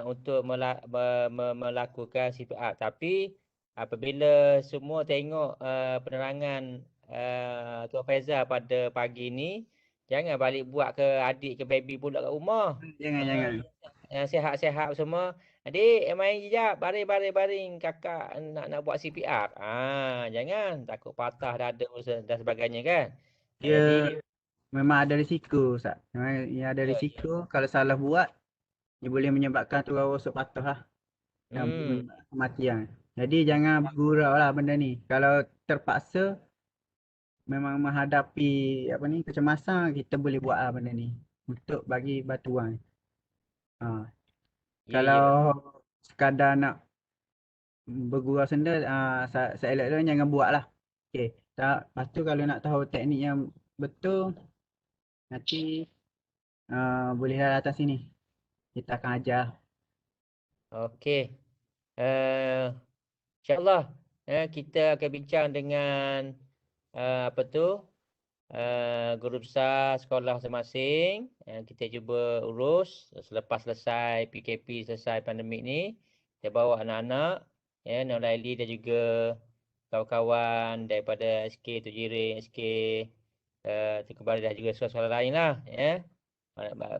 untuk melakukan CPR. Tapi apabila semua tengok penerangan Tuan Faizal pada pagi ni, jangan balik buat ke adik ke baby pula kat rumah. Jangan. Sihat-sihat semua. Adik, main jejak, baring kakak nak buat CPR. Jangan takut patah dada dan sebagainya kan. Dia memang ada risiko, Ustaz. Memang ada risiko kalau salah buat, dia boleh menyebabkan tulang rusuk patah lah. Dan menyebabkan kematian. Jadi jangan bergurau lah benda ni. Kalau terpaksa memang menghadapi kecemasan, kita boleh buat lah benda ni. Untuk bagi bantuan. Kalau sekadar nak bergurau senda, saya elok jangan buat lah. Okay. Lepas tu kalau nak tahu teknik yang betul, nanti bolehlah datang sini. Kita akan ajar. Okey. InsyaAllah kita akan bincang dengan guru besar sekolah masing-masing. Kita cuba urus selepas selesai PKP, selesai pandemik ni. Kita bawa anak-anak, Nurlaili dan juga kawan-kawan daripada SK Tujiring, SK Tukar dan juga sekolah-sekolah lain lah.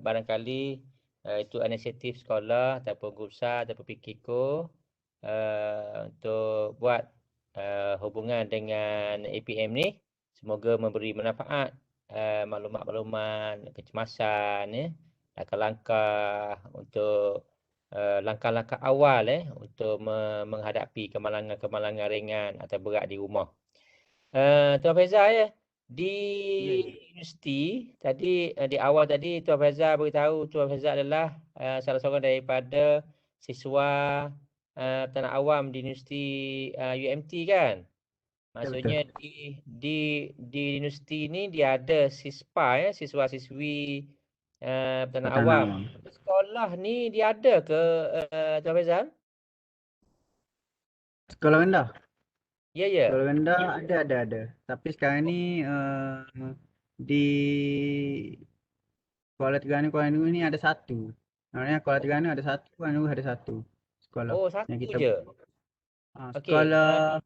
Barangkali itu inisiatif sekolah ataupun guru besar ataupun PKKO untuk buat hubungan dengan APM ni. Semoga memberi manfaat, maklumat-maklumat, kecemasan, langkah-langkah untuk langkah-langkah awal untuk menghadapi kemalangan-kemalangan ringan atau berat di rumah. Tuan Faizal di universiti tadi di awal tadi Tuan Faizal beritahu Tuan Faizal adalah salah seorang daripada siswa tanah awam di Universiti UMT kan? Maksudnya di universiti ni dia ada sispa siswa-siswi tanah awam. Sekolah ni dia ada ke Tuan Faizal? Sekolah rendah? Ya. Sekolah rendah ada. Tapi sekarang ni di Kuala Terengganu ni ada 1. Maksudnya Kuala Terengganu ada 1, Terengganu ada 1 sekolah. Oh, 1 yang kita je? Sekolah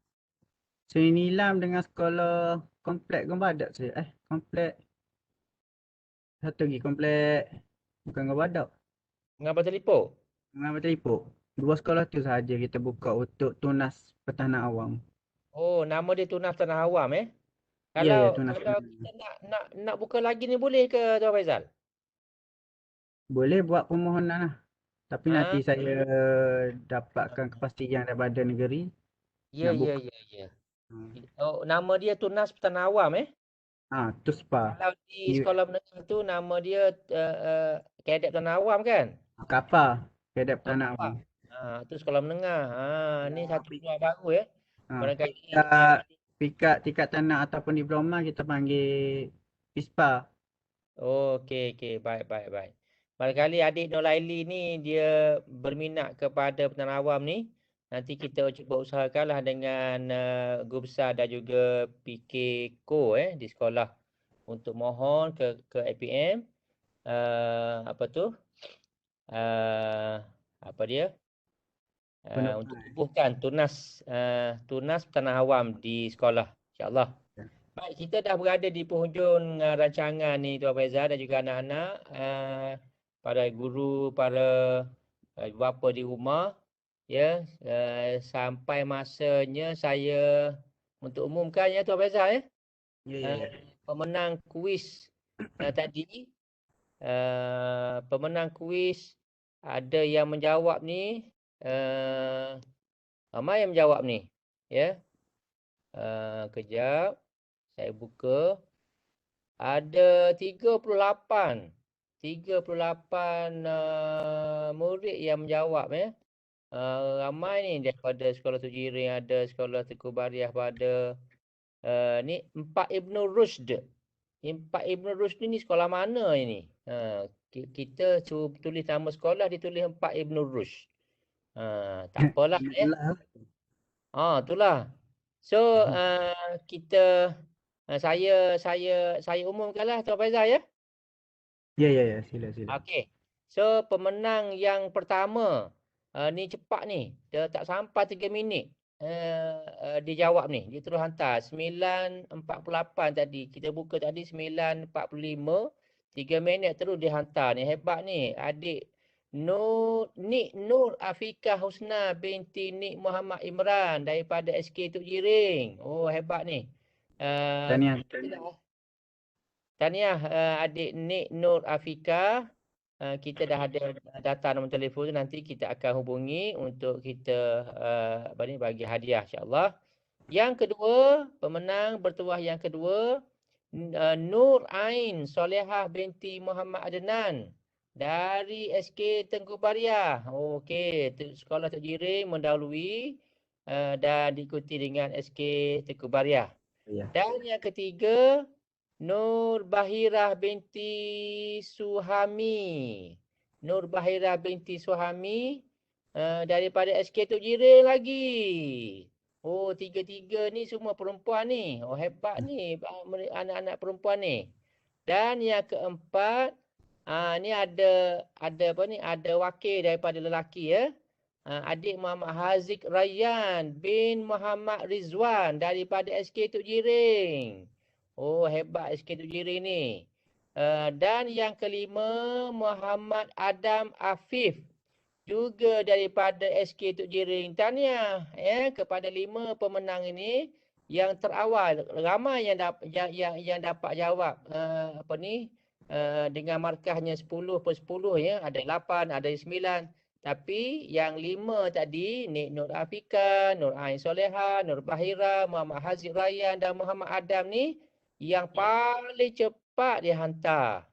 Seri Nilam dengan sekolah komplek Gombadak saja. Komplek satu lagi, komplek bukan Gombadak. Ngabah Telipuk? Ngabah Telipuk. Dua sekolah tu sahaja kita buka untuk tunas pertahanan awam. Oh, nama dia Tunas Tanah Awam Ya, Kalau tunas kalau pertahanan. kita nak buka lagi ni boleh ke Tuan Faizal? Boleh buat permohonan lah. Tapi Ha? nanti saya dapatkan kepastian daripada negeri Ya, nak ya, buka. ya, ya. Oh, nama dia Tunas Tanah Awam TUSPA. Kalau di sekolah menengah tu nama dia Kadet Tanah Awam kan? KAPA, Kadet Oh, Pertahanan apa? Awam. Tu sekolah menengah. Ni Ya, satu peluang baru Barangkali pikat tingkat tanah ataupun diploma kita panggil PISPA. okey, okey. Baik, baik, baik. Barangkali adik Nur Laili ni dia berminat kepada pertahanan awam ni. Nanti kita cuba usahakanlah dengan guru besar dan juga PK Ko di sekolah untuk mohon ke APM apa tu? Apa dia? Untuk tubuhkan tunas pertahanan awam di sekolah, insya-Allah. Ya. Baik, kita dah berada di penghujung rancangan ni Tuan Faizal dan juga anak-anak, para guru, para bapa di rumah, sampai masanya saya untuk umumkan Tuan Faizal Ya. pemenang kuis tadi. Pemenang kuis ada yang menjawab ni, ramai yang menjawab ni, kejap saya buka. Ada 38 murid yang menjawab ramai ni daripada sekolah Tujiring ada, sekolah Teguh Bariah ada. Ni 4 Ibnu Rushd. 4 Ibnu Rushd ni sekolah mana ini? Kita suruh tulis nama sekolah, ditulis 4 Ibnu Rushd. Tak apalah itulah. So kita saya umumkanlah Tuan Faizal Ya, sila. Okey. So pemenang yang pertama ni cepat ni. Dia tak sampai 3 minit. Dia jawab ni. Dia terus hantar 9.48 tadi. Kita buka tadi 9.45. 3 minit terus dia hantar ni. Hebat ni. Adik Nur Afiqah Husna binti Nik Muhammad Imran daripada SK Tuk Jiring. Oh, hebat ni. Tahniah adik Nik Nur Afiqah. Kita dah ada data nombor telefon tu, nanti kita akan hubungi untuk kita bagi hadiah insya-Allah. Yang kedua, pemenang bertuah yang kedua Nur Ain Solehah binti Muhammad Adnan dari SK Tengku Bariah. Okey, sekolah Tok Jiring mendahului dan diikuti dengan SK Tengku Bariah. Ya. Dan yang ketiga Nur Bahirah binti Suhami. Nur Bahirah binti Suhami daripada SK Tok Jiring lagi. Oh, tiga-tiga ni semua perempuan ni. Oh, hebat ni anak-anak perempuan ni. Dan yang keempat, ni ada apa ni? Ada wakil daripada lelaki adik Muhammad Haziq Rayyan bin Muhammad Rizwan daripada SK Tok Jiring. Oh, hebat SK Tok Jiring ni. Dan yang kelima, Muhammad Adam Afif juga daripada SK Tok Jiring. Tahniah kepada 5 pemenang ini yang terawal. Ramai yang dapat jawab dengan markahnya 10/10 ada 8, ada 9. Tapi yang 5 tadi, Nik Nur Afiqah, Nur Ain Solehah, Nur Bahira, Muhammad Haziq Rayyan dan Muhammad Adam ni yang paling cepat dihantar.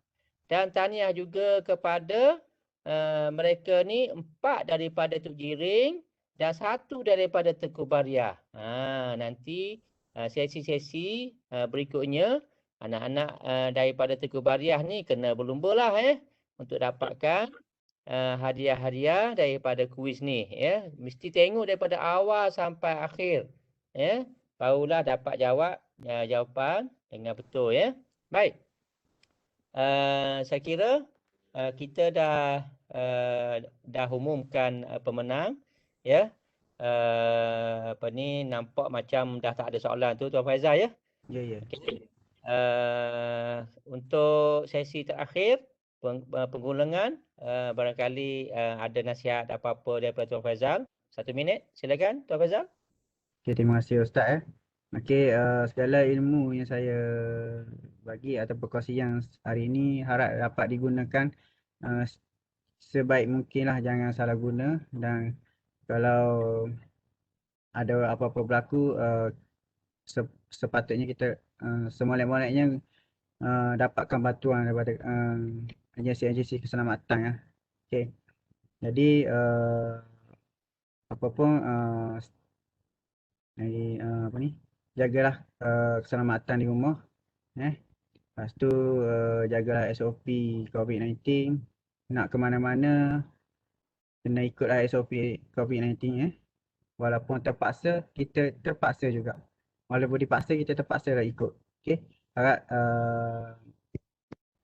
Dan tahniah juga kepada mereka ni 4 daripada Tuk Jiring dan 1 daripada Tengku Bariah. Nanti sesi-sesi berikutnya anak-anak daripada Tengku Bariah ni kena berlumba lah untuk dapatkan hadiah-hadiah daripada kuis ni Mesti tengok daripada awal sampai akhir barulah dapat jawab jawapan dengan betul Baik. Saya kira kita dah umumkan pemenang nampak macam dah tak ada soalan tu Tuan Faizal Ya. Okay. Untuk sesi terakhir pengulangan. Barangkali ada nasihat apa-apa daripada Tuan Faizal. 1 minit, silakan Tuan Faizal. Okay, terima kasih Ustaz. Okey, segala ilmu yang saya bagi atau kongsi yang hari ini harap dapat digunakan sebaik mungkinlah, jangan salah guna, dan kalau ada apa-apa berlaku, sepatutnya kita semolek-moleknya dapatkan bantuan daripada agensi-agensi keselamatan ya. Okey. Jadi apa pun apa ni, jagalah keselamatan di rumah. Lepas tu jagalah SOP COVID-19. Nak ke mana-mana kena ikutlah SOP COVID-19 Walaupun terpaksa, kita terpaksa juga. Walaupun dipaksa, kita terpaksa lah ikut. Okey. Harap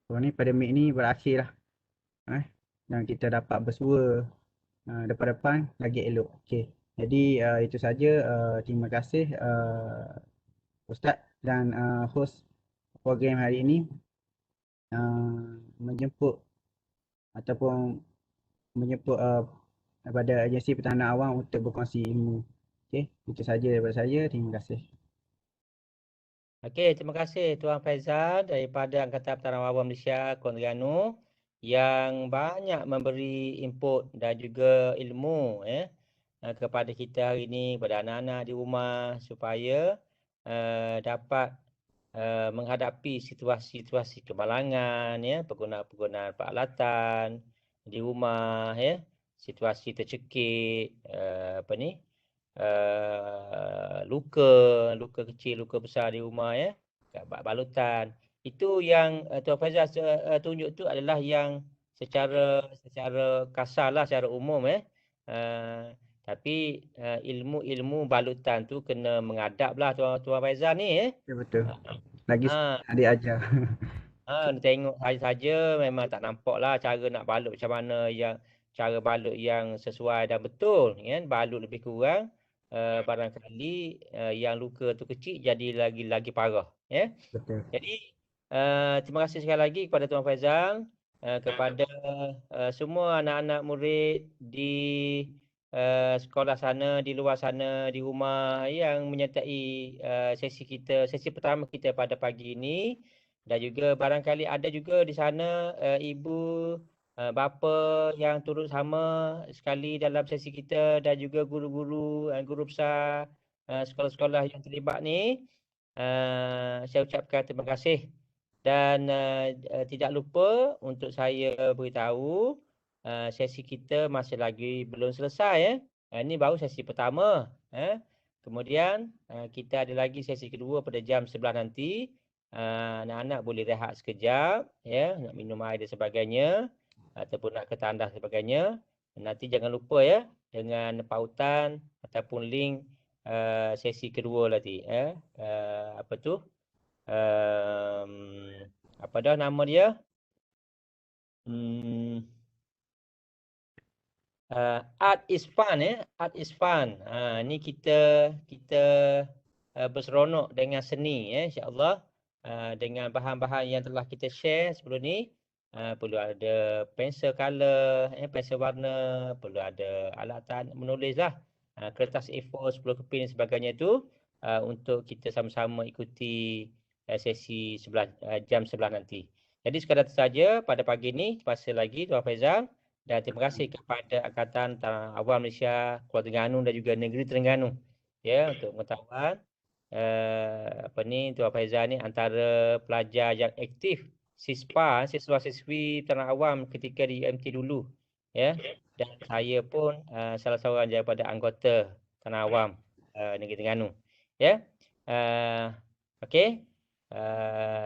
pandemik ni berakhir lah. Dan kita dapat bersua depan-depan lagi elok. Okey. Jadi itu saja. Terima kasih Ustaz dan host program hari ini menjemput kepada agensi pertahanan awam untuk berkongsi ilmu. Okey, itu saja daripada saya. Terima kasih. Okey, terima kasih Tuan Faizal daripada Angkatan Pertahanan Awam Malaysia, Kuala Terengganu, yang banyak memberi input dan juga ilmu kepada kita hari ini, kepada anak-anak di rumah, supaya dapat menghadapi situasi-situasi kemalangan, penggunaan peralatan di rumah, situasi tercekik, luka kecil, luka besar di rumah, kat balutan. Itu yang Tuan Faizal tunjuk tu adalah yang secara kasarlah, secara umum, tapi ilmu balutan tu kena mengadaplah Tuan Faizal ni, Ya, betul. Lagi adik ajar. tengok saja memang tak nampak lah cara nak balut macam mana, yang cara balut yang sesuai dan betul, kan. Balut lebih kurang, barangkali yang luka tu kecil jadi lagi parah, Betul. Jadi terima kasih sekali lagi kepada Tuan Faizal, kepada semua anak-anak murid di sekolah sana, di luar sana, di rumah yang menyertai sesi pertama kita pada pagi ini. Dan juga barangkali ada juga di sana ibu, bapa yang turut sama sekali dalam sesi kita, dan juga guru-guru, guru besar sekolah-sekolah yang terlibat ni. Saya ucapkan terima kasih. Dan tidak lupa untuk saya beritahu, sesi kita masih lagi belum selesai. Ini baru sesi pertama. Kemudian kita ada lagi sesi kedua pada jam 11 nanti. Anak-anak boleh rehat sekejap, nak minum air dan sebagainya, ataupun nak ke tandas sebagainya. Nanti jangan lupa dengan pautan ataupun link sesi kedua nanti. Apa tu? Apa dah nama dia? Art is fun, Art is fun. Ni kita berseronok dengan seni, insya-Allah. Dengan bahan-bahan yang telah kita share sebelum ni. Perlu ada pensel color, pensel warna, perlu ada alatan menulis lah, kertas A4 10 keping dan sebagainya tu, untuk kita sama-sama ikuti sesi jam 11 nanti. Jadi sekadar itu saja pada pagi ni. Terima kasih lagi Tuan Faizal, dan terima kasih kepada Angkatan Pertahanan Awam Malaysia, Kuala Terengganu dan juga Negeri Terengganu, untuk pengetahuan. Tuan Faizal ni antara pelajar yang aktif siswa siswi Pertahanan Awam ketika di UMT dulu, dan saya pun salah seorang daripada anggota Pertahanan Awam Negeri Terengganu, okey.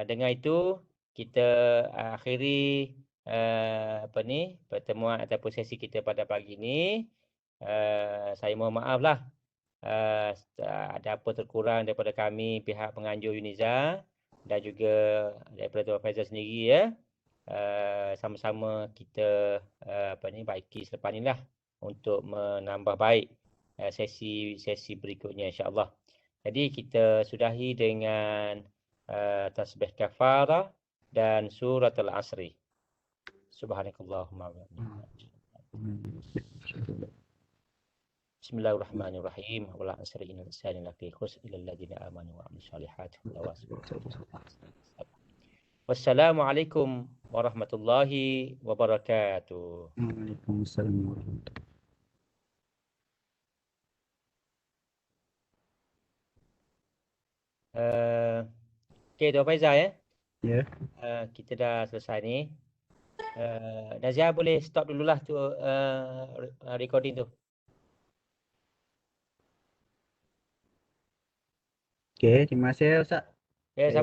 Dengan itu kita akhiri pertemuan ataupun sesi kita pada pagi ini. Saya mohon maaf lah ada apa terkurang daripada kami, pihak penganjur UNIZA, dan juga daripada Tuan Faizal sendiri, sama-sama kita baiki selepas ni lah, untuk menambah baik sesi berikutnya, insya-Allah. Jadi kita sudahi dengan tasbih kafarah dan surah Al-Asri. Subhanakallahumma wa bihamdika. Bismillahirrahmanirrahim. Wala asri innal insana lafi khusr illa alladziina aamanu wa 'amilus shalihati wa Wassalamualaikum warahmatullahi wabarakatuh. Waalaikumsalam warahmatullahi. Okey, Tuan Faizal ya. Ya. Kita dah selesai ni. Nazia boleh stop dululah tu recording tu. Okey, terima kasih Ustaz. Okay,